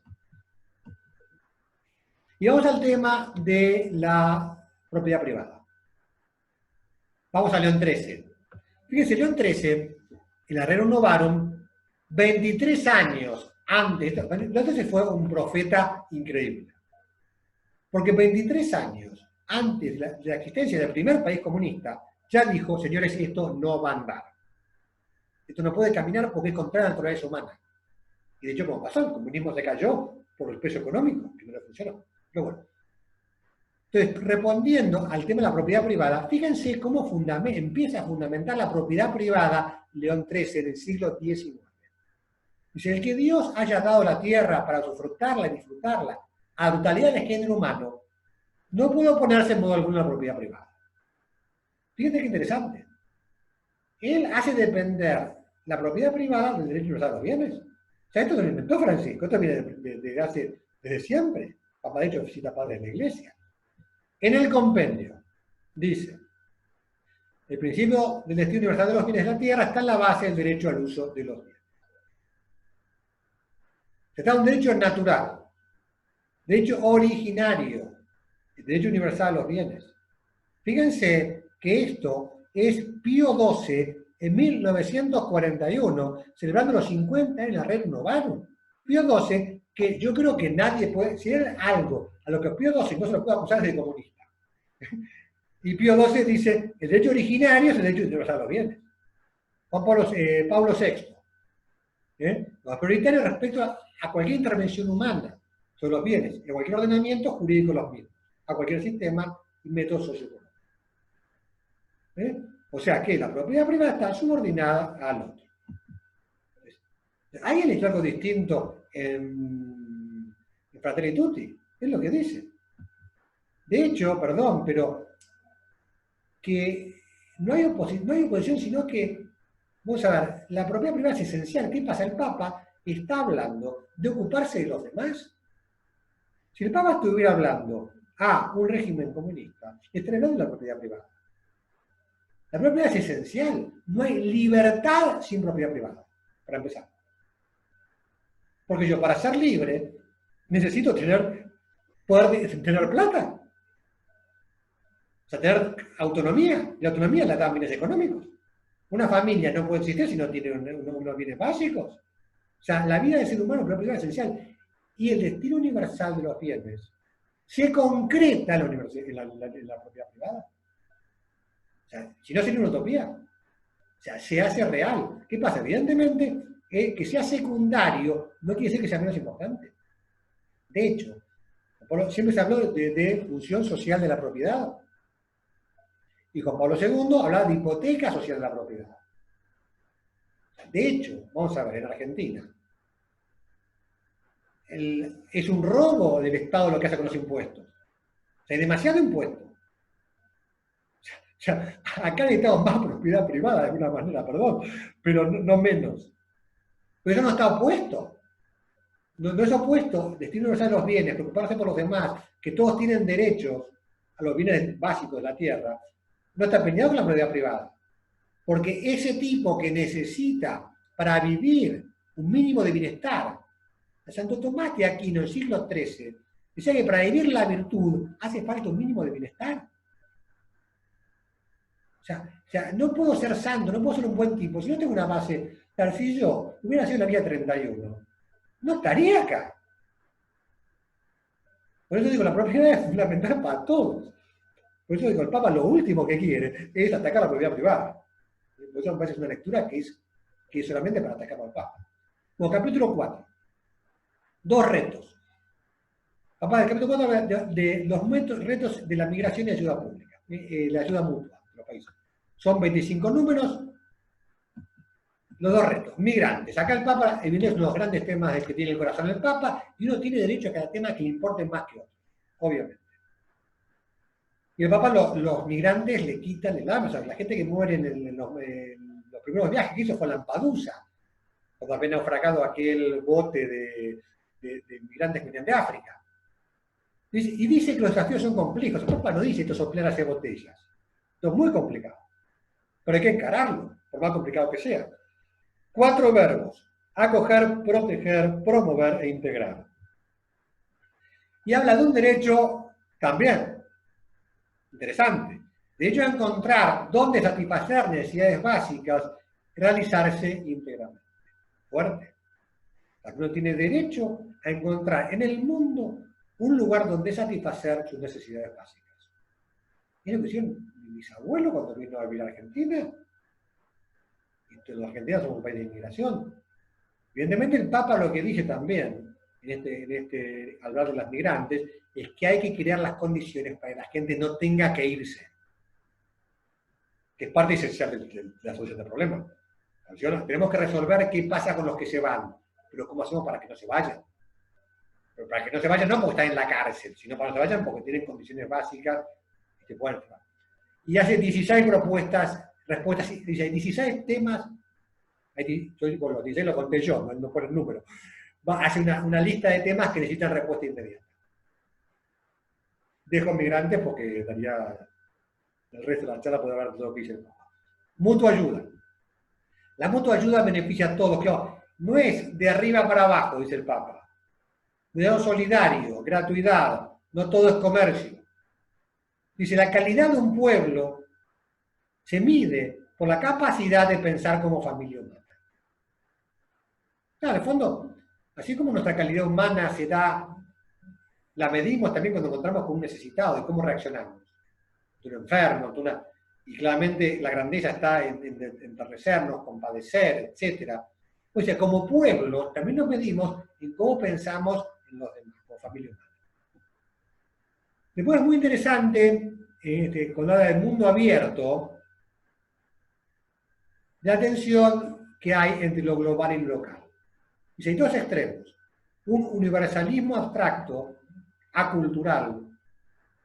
Y vamos al tema de la propiedad privada. Vamos a León XIII. Fíjense, León XIII, en la Rerum Novarum, 23 años antes, León XIII fue un profeta increíble. Porque 23 años antes de la existencia del primer país comunista, ya dijo, señores, esto no va a andar. Esto no puede caminar porque es contra la naturaleza humana. Y de hecho, como pasó, el comunismo se cayó por el peso económico, que no funcionó. Pero bueno. Entonces, respondiendo al tema de la propiedad privada, fíjense cómo empieza a fundamentar la propiedad privada León XIII del siglo XIX. Dice, el que Dios haya dado la tierra para usufructarla y disfrutarla a la totalidad del género humano, no puede oponerse en modo alguno a la propiedad privada. Fíjense qué interesante. Él hace depender la propiedad privada del derecho universal a los bienes. O sea, esto no lo inventó Francisco, esto viene desde siempre. Papá, de hecho, visita padres de la Iglesia. En el compendio, dice, el principio del destino universal de los bienes de la tierra está en la base del derecho al uso de los bienes. Está un derecho natural, derecho originario, el derecho universal a los bienes. Fíjense que esto es Pío XII en 1941, celebrando los 50 en la Rerum Novarum. Pío XII, que yo creo que nadie puede, si hay algo a lo que Pío XII no se lo puede acusar es de comunista. Y Pío XII dice, el derecho originario es el derecho universal a los bienes. Pablo VI. Los prioritarios respecto a cualquier intervención humana sobre los bienes, a cualquier ordenamiento jurídico de los mismos, a cualquier sistema y método socioeconómico. O sea que la propiedad privada está subordinada al otro. ¿Alguien hecho algo distinto en Fratelli Tutti? Es lo que dice. De hecho, perdón, pero que no hay oposición, sino que, vamos a ver, la propiedad privada es esencial. ¿Qué pasa? El Papa está hablando de ocuparse de los demás. Si el Papa estuviera hablando a un régimen comunista, estaría hablando de la propiedad privada. La propiedad es esencial. No hay libertad sin propiedad privada, para empezar. Porque yo, para ser libre, necesito poder tener plata. O sea, tener autonomía. La autonomía la dan bienes económicos. Una familia no puede existir si no tiene unos bienes básicos. O sea, la vida del ser humano es es esencial. Y el destino universal de los bienes se concreta en la propiedad privada. O sea, si no sería una utopía. O sea, se hace real. ¿Qué pasa? Evidentemente, que sea secundario no quiere decir que sea menos importante. De hecho, siempre se habló de función social de la propiedad. Y Juan Pablo II hablaba de hipoteca social de la propiedad. De hecho, vamos a ver, en Argentina, es un robo del Estado lo que hace con los impuestos. O sea, hay demasiado impuesto. O sea, acá necesitamos más propiedad privada de alguna manera, perdón, pero no menos. Pero eso no está opuesto. no es opuesto, destino universal de los bienes, preocuparse por los demás, que todos tienen derechos a los bienes básicos de la tierra, no está peleado con la propiedad privada. Porque ese tipo que necesita para vivir un mínimo de bienestar, Santo Tomás de Aquino, en el siglo XIII, decía que para vivir la virtud hace falta un mínimo de bienestar. O sea, no puedo ser santo, no puedo ser un buen tipo, si no tengo una base. Claro, si yo hubiera sido la vía 31, no estaría acá. Por eso digo, la propiedad es fundamental para todos. Por eso digo, el Papa lo último que quiere es atacar la propiedad privada. Por eso me parece una lectura que es solamente para atacar al Papa. Bueno, capítulo 4. 2 retos. Papá, el capítulo 4 habla de los retos de la migración y ayuda pública, la ayuda mutua de los países. Son 25 números. Los 2 retos. Migrantes. Acá el Papa, evidentemente, es uno de los grandes temas del que tiene el corazón el Papa, y uno tiene derecho a cada tema que le importe más que otro, obviamente. Y el Papa los migrantes le quitan el alma. O sea, la gente que muere en los primeros viajes que hizo fue a Lampedusa, cuando había naufragado aquel bote de migrantes que venían de África. Y dice que los desafíos son complejos. El Papa no dice esto soplar hacia botellas. Esto es muy complicado. Pero hay que encararlo, por más complicado que sea. 4 verbos: acoger, proteger, promover e integrar. Y habla de un derecho también interesante. Derecho a encontrar dónde satisfacer necesidades básicas, realizarse íntegramente. Fuerte. Uno tiene derecho a encontrar en el mundo un lugar donde satisfacer sus necesidades básicas. Es lo que hicieron mis abuelos cuando vino a vivir a Argentina. Y los argentinos somos un país de inmigración. Evidentemente el Papa lo que dice también, en hablar de las migrantes, es que hay que crear las condiciones para que la gente no tenga que irse. Que es parte esencial de la solución del problema. Tenemos que resolver qué pasa con los que se van, pero ¿cómo hacemos para que no se vayan? Pero para que no se vayan no porque están en la cárcel, sino para que no se vayan porque tienen condiciones básicas y se pueden entrar. Y hace 16 respuestas, 16 temas. Con los 16 lo conté yo, no por el número. Hace una lista de temas que necesitan respuesta inmediata. Dejo migrantes porque daría el resto de la charla, puede hablar de todo lo que dice el Papa. Mutua ayuda. La mutua ayuda beneficia a todos. Claro, no es de arriba para abajo, dice el Papa. Cuidado solidario, gratuidad, no todo es comercio. Dice, la calidad de un pueblo se mide por la capacidad de pensar como familia humana. Claro, en el fondo, así como nuestra calidad humana se da, la medimos también cuando encontramos con un necesitado, de cómo reaccionamos. Un enfermo, y claramente la grandeza está en enternecernos, compadecer, etc. Pues como pueblo también nos medimos en cómo pensamos en los demás, como familia humana. Después es muy interesante, cuando habla del mundo abierto, la tensión que hay entre lo global y lo local. Dice, hay 2 extremos. Un universalismo abstracto, acultural,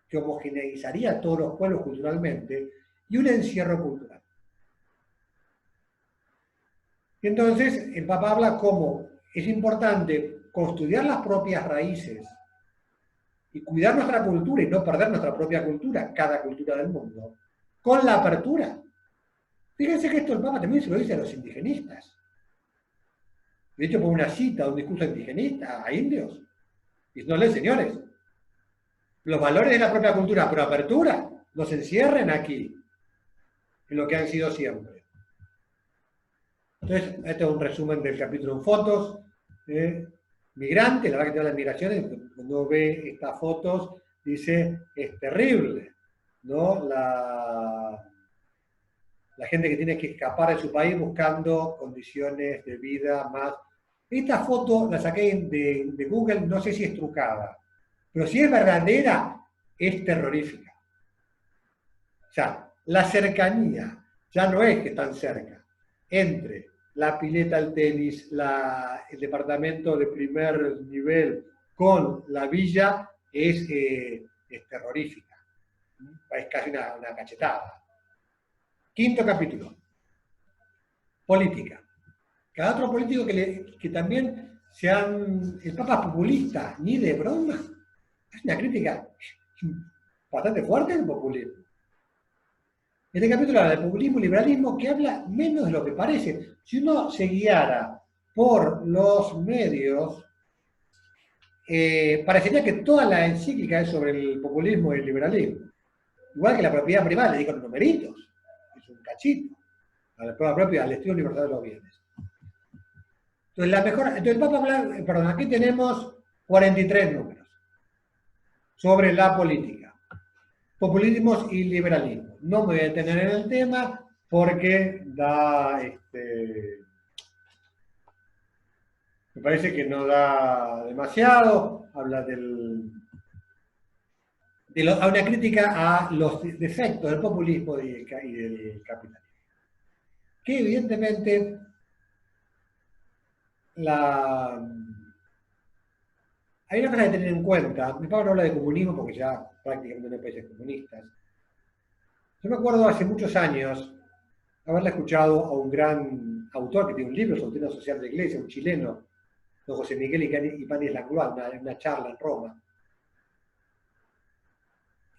que homogeneizaría a todos los pueblos culturalmente, y un encierro cultural. Y entonces el Papa habla cómo es importante construir las propias raíces y cuidar nuestra cultura y no perder nuestra propia cultura, cada cultura del mundo, con la apertura. Fíjense que esto el Papa también se lo dice a los indigenistas. De hecho, por una cita, un discurso indigenista a indios. Diciéndoles, señores, los valores de la propia cultura, pero apertura, no se encierren aquí, en lo que han sido siempre. Entonces, este es un resumen del capítulo en fotos. Migrante, la verdad que tiene las migraciones, cuando uno ve estas fotos, dice, es terrible, ¿no? La gente que tiene que escapar de su país buscando condiciones de vida más. Esta foto la saqué de Google, no sé si es trucada, pero si es verdadera, es terrorífica. O sea, la cercanía ya no es que están cerca, entre la pileta, el tenis, el departamento de primer nivel con la villa es terrorífica. Es casi una cachetada. 5º capítulo. Política. Cada otro político que también el Papa es populista, ni de broma. Es una crítica bastante fuerte del populismo. Este capítulo habla del populismo y liberalismo, que habla menos de lo que parece. Si uno se guiara por los medios, parecería que toda la encíclica es sobre el populismo y el liberalismo. Igual que la propiedad privada, le dedican numeritos, es un cachito, a la prueba propia, al estudio universal de los bienes. Entonces, el Papa habla, perdón, aquí tenemos 43 números sobre la política, populismos y liberalismo. No me voy a detener en el tema porque me parece que no da demasiado, habla a una crítica a los defectos del populismo y del capitalismo. Que evidentemente hay una cosa que tener en cuenta. Mi padre no habla de comunismo porque ya prácticamente no hay países comunistas. Yo me acuerdo hace muchos años haberle escuchado a un gran autor que tiene un libro sobre doctrina social de la Iglesia, un chileno, don José Miguel Ipáñez Langlois, una charla en Roma.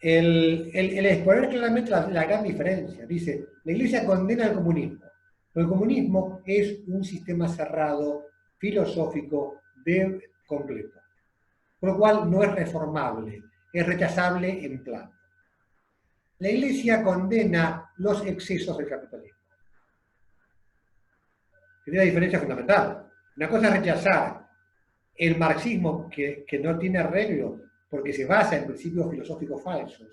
El exponer claramente la gran diferencia. Dice, la Iglesia condena el comunismo. El comunismo es un sistema cerrado, filosófico, completo. Por lo cual no es reformable, es rechazable en plano. La Iglesia condena los excesos del capitalismo. Tiene una diferencia fundamental. Una cosa es rechazar el marxismo que no tiene arreglo porque se basa en principios filosóficos falsos,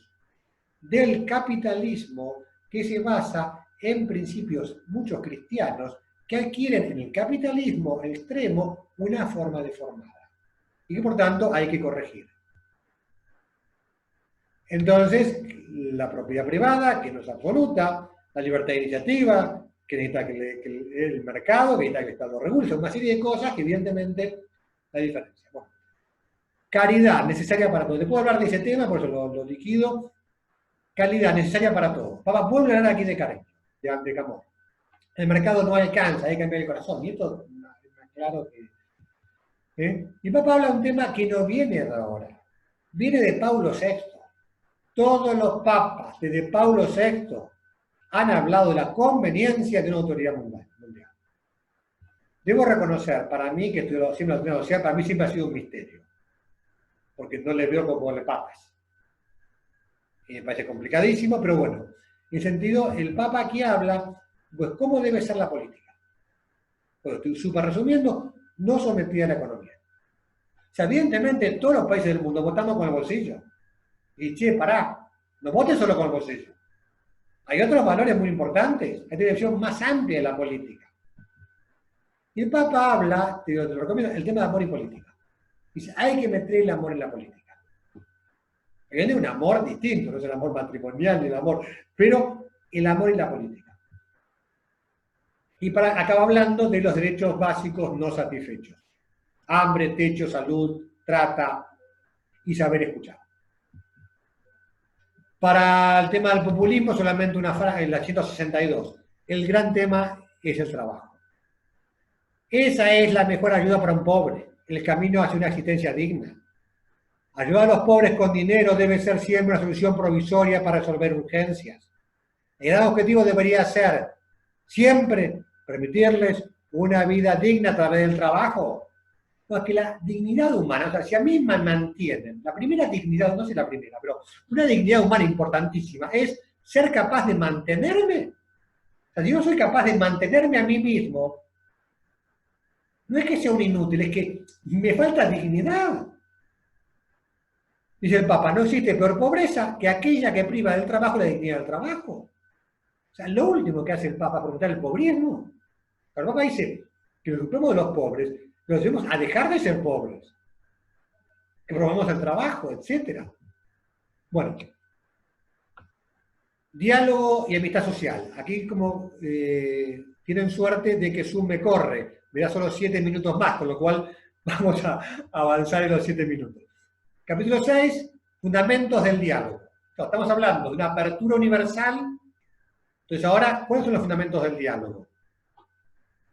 del capitalismo que se basa en principios muchos cristianos que adquieren en el capitalismo extremo una forma deformada y que por tanto hay que corregir. Entonces, la propiedad privada, que no es absoluta, la libertad de iniciativa, que necesita que el mercado, que necesita que el Estado regule, son una serie de cosas que evidentemente hay diferencia. Bueno, caridad necesaria para todo. Te puedo hablar de ese tema, por eso lo liquido. Calidad necesaria para todo. Papá, vuelve a hablar aquí de Karen, de Camón. El mercado no alcanza, hay que cambiar el corazón. Y esto, claro que... Y papá habla de un tema que no viene de ahora. Viene de Paulo VI. Todos los papas, desde Paulo VI, han hablado de la conveniencia de una autoridad mundial. Debo reconocer, para mí, que estoy siempre la autoridad, para mí siempre ha sido un misterio. Porque no le veo como le papas. Y me parece complicadísimo, pero bueno. En el sentido, el Papa aquí habla, pues, ¿cómo debe ser la política? Pues, estoy súper resumiendo, no sometida a la economía. O sea, evidentemente, todos los países del mundo votamos con el bolsillo. Y, che, pará, no votes solo con el bolsillo. Hay otros valores muy importantes, hay una visión más amplia de la política. Y el Papa habla, te lo recomiendo, el tema de amor y política. Dice, hay que meter el amor en la política. Hay un amor distinto, no es el amor matrimonial ni el amor, pero el amor y la política. Y acaba hablando de los derechos básicos no satisfechos. Hambre, techo, salud, trata y saber escuchar. Para el tema del populismo, solamente una frase, en la 162. El gran tema es el trabajo. Esa es la mejor ayuda para un pobre, el camino hacia una existencia digna. Ayudar a los pobres con dinero debe ser siempre una solución provisoria para resolver urgencias. El gran objetivo debería ser siempre permitirles una vida digna a través del trabajo. No, es que la dignidad humana, o sea, si a mí me mantienen, la primera dignidad, no sé la primera, pero una dignidad humana importantísima es ser capaz de mantenerme. O sea, si yo soy capaz de mantenerme a mí mismo, no es que sea un inútil, es que me falta dignidad. Dice el Papa, no existe peor pobreza que aquella que priva del trabajo la dignidad del trabajo. O sea, lo último que hace el Papa es preguntar el pobrismo. El Papa dice que nos ocupemos de los pobres, los llevemos a dejar de ser pobres, que promovamos el trabajo, etc. Bueno, diálogo y amistad social. Aquí como tienen suerte de que Zoom me corre, me da solo 7 minutos más, con lo cual vamos a avanzar en los 7 minutos. Capítulo 6, fundamentos del diálogo. Estamos hablando de una apertura universal. Entonces ahora, ¿cuáles son los fundamentos del diálogo?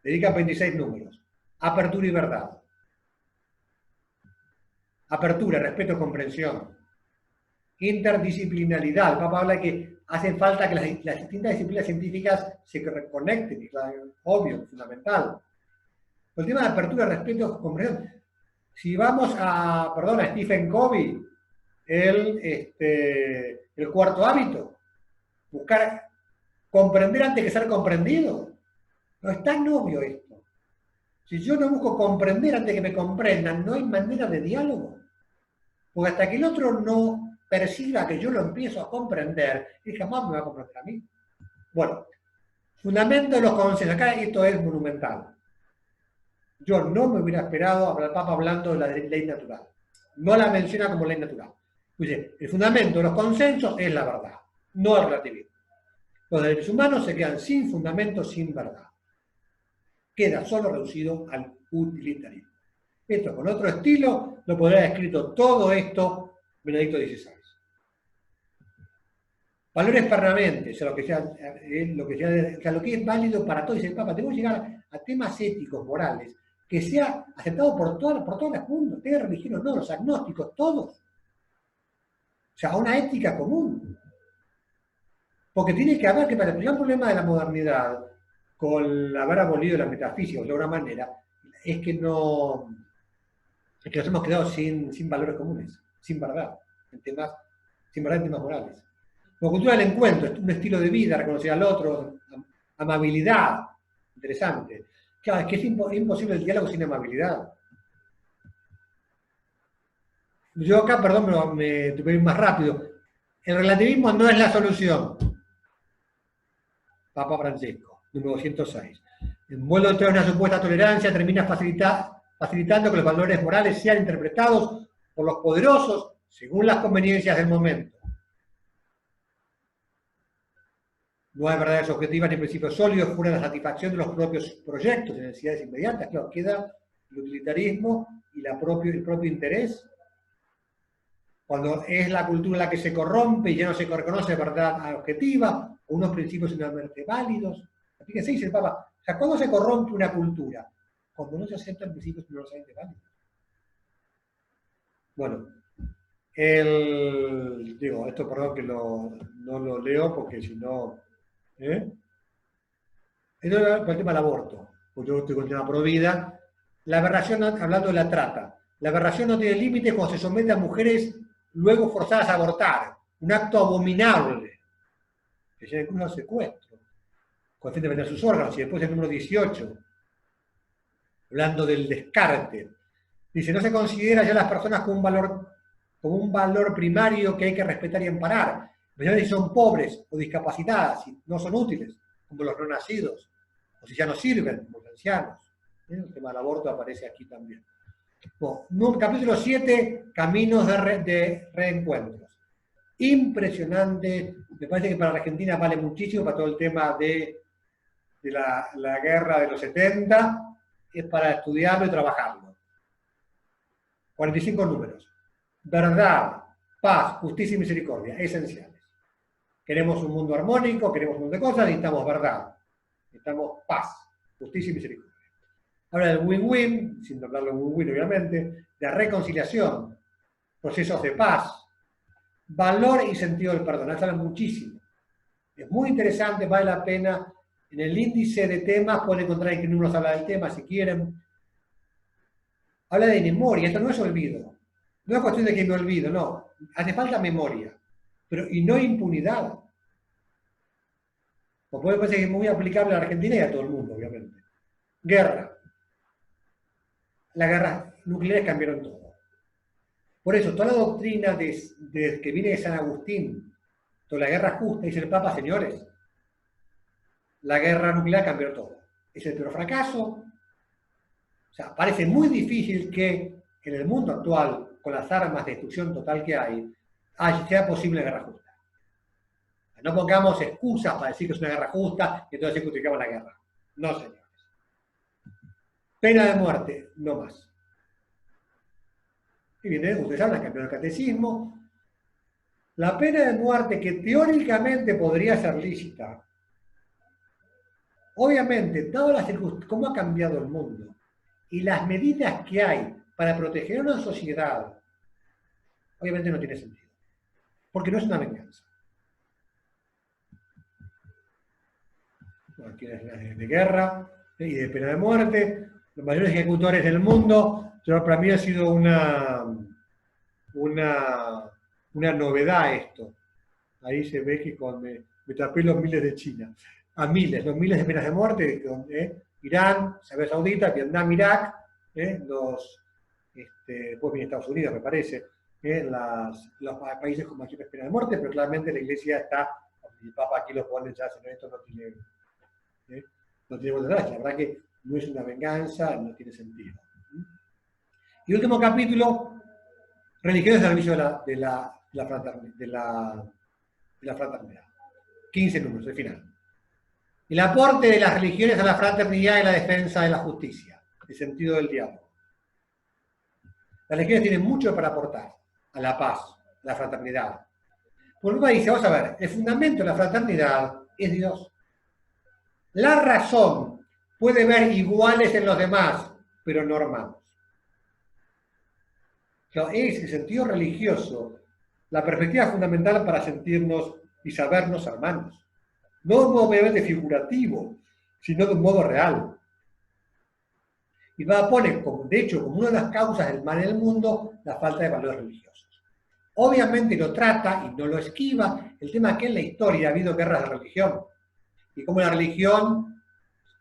Dedica 26 números. Apertura y verdad. apertura, respeto, comprensión, interdisciplinaridad. El Papa habla de que hace falta que las distintas disciplinas científicas se reconecten, y claro, obvio, fundamental. El tema de apertura, respeto, comprensión. Si vamos a, perdón, a Stephen Covey, el cuarto hábito, buscar comprender antes que ser comprendido. No es tan obvio esto. Si yo no busco comprender antes que me comprendan, no hay manera de diálogo. Porque hasta que el otro no perciba que yo lo empiezo a comprender, él jamás me va a comprender a mí. Bueno, fundamento de los consensos. Acá esto es monumental. Yo no me hubiera esperado al Papa hablando de la ley natural. No la menciona como ley natural. Dice, el fundamento de los consensos es la verdad, no el relativismo. Los derechos humanos se quedan sin fundamento, sin verdad. Queda solo reducido al utilitarismo. Esto con otro estilo lo podría haber escrito todo esto Benedicto XVI. Valores permanentes, o sea, lo que es válido para todos, dice el Papa, tenemos que llegar a temas éticos, morales, que sea aceptado por todo el mundo, tenga religión o no, los agnósticos, todos. O sea, una ética común. Porque tiene que haber que, para el gran problema de la modernidad, con haber abolido la metafísica de alguna manera, es que nos hemos quedado sin valores comunes, sin verdad, sin verdad en temas morales. La cultura del encuentro, un estilo de vida, reconocer al otro, amabilidad, interesante. Claro, es que es imposible el diálogo sin amabilidad. Yo acá, perdón, te voy a ir más rápido. El relativismo no es la solución. Papa Francisco, número 206. En vuelo de una supuesta tolerancia termina facilitando que los valores morales sean interpretados por los poderosos según las conveniencias del momento. No hay verdades objetivas ni principios sólidos fuera de la satisfacción de los propios proyectos y necesidades inmediatas. Claro, queda el utilitarismo y el propio interés. Cuando es la cultura la que se corrompe y ya no se reconoce verdad objetiva, o unos principios finalmente válidos. Fíjense, dice el Papa, o sea, ¿cuándo se corrompe una cultura? Cuando no se aceptan principios universalmente válidos. Bueno, esto perdón que no lo leo porque si no... Esto es por el tema del aborto, porque yo estoy con el tema pro vida. La aberración, hablando de la trata, la aberración no tiene límites cuando se somete a mujeres luego forzadas a abortar, un acto abominable, que se incluye un secuestro, con fin de vender sus órganos. Y después el número 18, hablando del descarte, dice, no se considera ya las personas como un valor primario que hay que respetar y amparar, especialmente si son pobres o discapacitadas, si no son útiles, como los no nacidos, o si ya no sirven, como los ancianos. El tema del aborto aparece aquí también. Bueno, capítulo 7, caminos de reencuentros. Impresionante, me parece que para la Argentina vale muchísimo, para todo el tema de la guerra de los 70, es para estudiarlo y trabajarlo. 45 números. Verdad, paz, justicia y misericordia, esenciales. Queremos un mundo armónico, queremos un mundo de cosas, necesitamos verdad, necesitamos paz, justicia y misericordia. Habla del win-win, sin hablarlo de win-win obviamente, de reconciliación, procesos de paz, valor y sentido del perdón. Habla muchísimo. Es muy interesante, vale la pena. En el índice de temas pueden encontrar en qué números habla del tema, si quieren. Habla de memoria, esto no es olvido. No es cuestión de que me olvido, no. Hace falta memoria, y no impunidad. Pues puede parecer que es muy aplicable a la Argentina y a todo el mundo, obviamente. Guerra. Las guerras nucleares cambiaron todo. Por eso, toda la doctrina que viene de San Agustín, toda la guerra justa, dice el Papa, señores, la guerra nuclear cambió todo. Es el peor fracaso. O sea, parece muy difícil que en el mundo actual, con las armas de destrucción total que hay, sea posible la guerra justa. No pongamos excusas para decir que es una guerra justa y entonces justificamos la guerra. No, señores. Pena de muerte, no más. Y viene, ustedes hablan, cambió el catecismo. La pena de muerte, que teóricamente podría ser lícita, obviamente, dadas las circunstancias, cómo ha cambiado el mundo y las medidas que hay para proteger a una sociedad Obviamente no tiene sentido, porque no es una venganza. Bueno, tiene escenas de guerra y de pena de muerte, los mayores ejecutores del mundo, pero para mí ha sido una novedad esto. Ahí se ve que me tapé los miles de China. Los miles de penas de muerte, Irán, Arabia Saudita, Vietnam, Irak, después viene Estados Unidos, me parece, los países con mayores penas de muerte, pero claramente la Iglesia está, el Papa aquí lo pone ya, si no, esto no tiene vuelta atrás. La verdad que no es una venganza, no tiene sentido. Y último capítulo, religión al servicio de la fraternidad. 15 números, el final. El aporte de las religiones a la fraternidad y la defensa de la justicia, el sentido del diálogo. Las religiones tienen mucho para aportar a la paz, a la fraternidad. Porque uno dice, vamos a ver, el fundamento de la fraternidad es Dios. La razón puede ver iguales en los demás, pero no hermanos. O sea, es el sentido religioso, la perspectiva fundamental para sentirnos y sabernos hermanos. No de un modo obviamente figurativo, sino de un modo real. Y va pone, de hecho, como una de las causas del mal en el mundo, la falta de valores religiosos. Obviamente lo trata y no lo esquiva el tema que en la historia ha habido guerras de religión. Y cómo la religión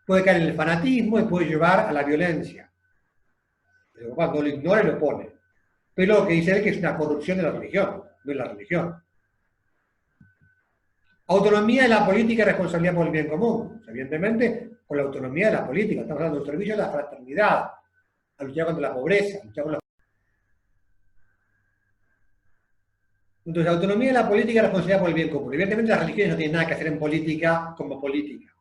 puede caer en el fanatismo y puede llevar a la violencia. Pero cuando lo ignora lo pone. Pero lo que dice él que es una corrupción de la religión, no es la religión. Autonomía de la política y responsabilidad por el bien común. Evidentemente, con la autonomía de la política, estamos hablando del servicio de la fraternidad, a luchar contra la pobreza, a luchar contra la... Entonces, autonomía de la política y responsabilidad por el bien común. Evidentemente, las religiones no tienen nada que hacer en política como política.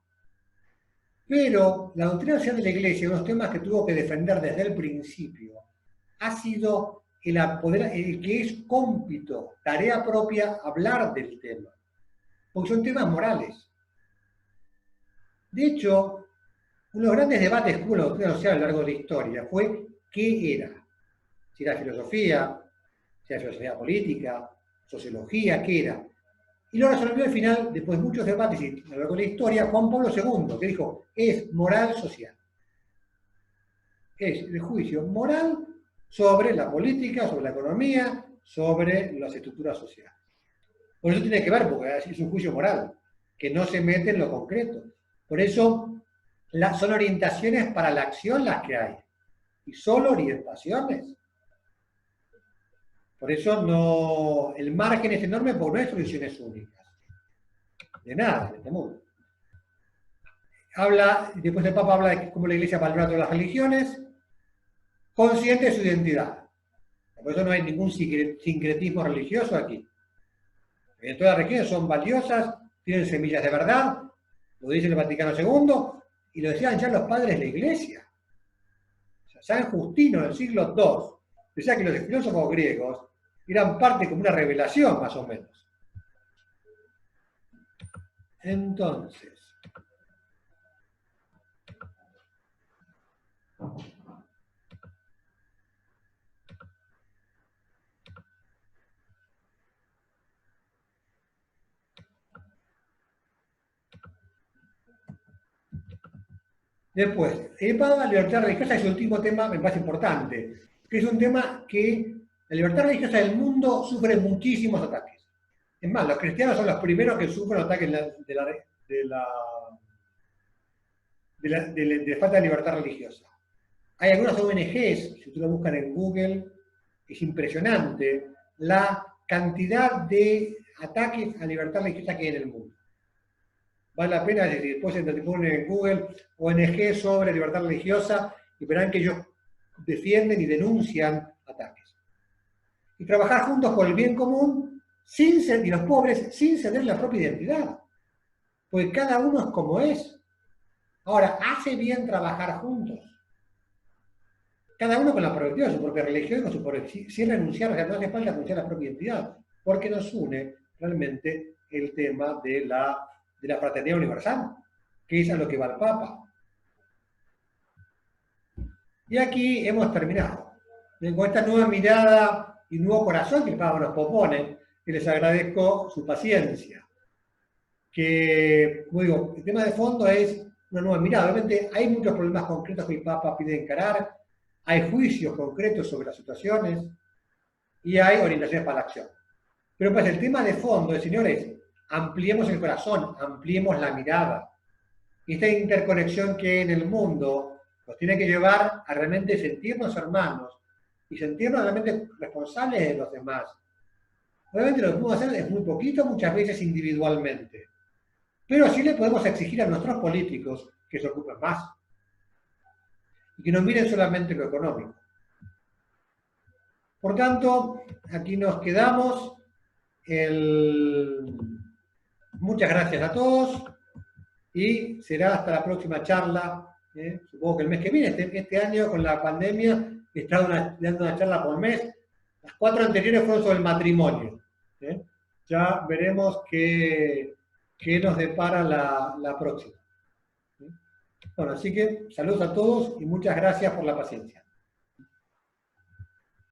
Pero la doctrina social de la Iglesia, unos temas que tuvo que defender desde el principio, ha sido el que es cómpito, tarea propia, hablar del tema. Porque son temas morales. De hecho, uno de los grandes debates que hubo en la doctrina social a lo largo de la historia fue qué era. Si era filosofía, si era filosofía política, sociología, qué era. Y lo resolvió al final, después de muchos debates y a lo largo de la historia, Juan Pablo II, que dijo, es moral social. Es el juicio moral sobre la política, sobre la economía, sobre las estructuras sociales. Por eso tiene que ver, porque es un juicio moral, que no se mete en lo concreto. Por eso son orientaciones para la acción las que hay. Y solo orientaciones. Por eso el margen es enorme porque no hay soluciones únicas. De nada, en este mundo. Después el Papa habla de cómo la Iglesia valora todas las religiones, consciente de su identidad. Por eso no hay ningún sincretismo religioso aquí. Todas las religiones son valiosas, tienen semillas de verdad, lo dice el Vaticano II, y lo decían ya los padres de la Iglesia. O sea, San Justino del siglo II decía que los filósofos griegos eran parte como una revelación, más o menos. Entonces, después, el Papa, la libertad religiosa es el último tema más importante, que es un tema que la libertad religiosa del mundo sufre muchísimos ataques. Es más, los cristianos son los primeros que sufren ataques de falta de libertad religiosa. Hay algunas ONGs, si ustedes lo buscan en Google, es impresionante la cantidad de ataques a libertad religiosa que hay en el mundo. Vale la pena, si después se ponen en Google ONG sobre libertad religiosa y verán que ellos defienden y denuncian ataques. Y trabajar juntos por el bien común y los pobres sin ceder la propia identidad. Porque cada uno es como es. Ahora, hace bien trabajar juntos. Cada uno con la perspectiva de su propia religión y con sin renunciar, o sea, no hace falta renunciar a la propia identidad, porque nos une realmente el tema de la fraternidad universal, que es a lo que va el Papa. Y aquí hemos terminado. Con esta nueva mirada y nuevo corazón que el Papa nos propone, y les agradezco su paciencia. Que, como digo, el tema de fondo es una nueva mirada. Obviamente hay muchos problemas concretos que el Papa pide encarar, hay juicios concretos sobre las situaciones y hay orientaciones para la acción. Pero pues el tema de fondo es, señores, ampliemos el corazón, ampliemos la mirada. Y esta interconexión que hay en el mundo nos tiene que llevar a realmente sentirnos hermanos y sentirnos realmente responsables de los demás. Obviamente lo que podemos hacer es muy poquito, muchas veces individualmente. Pero sí le podemos exigir a nuestros políticos que se ocupen más y que no miren solamente lo económico. Por tanto, aquí nos quedamos. Muchas gracias a todos y será hasta la próxima charla. Supongo que el mes que viene, este año con la pandemia, he estado dando una charla por mes. Las 4 anteriores fueron sobre el matrimonio. Ya veremos qué nos depara la próxima. Bueno, así que saludos a todos y muchas gracias por la paciencia.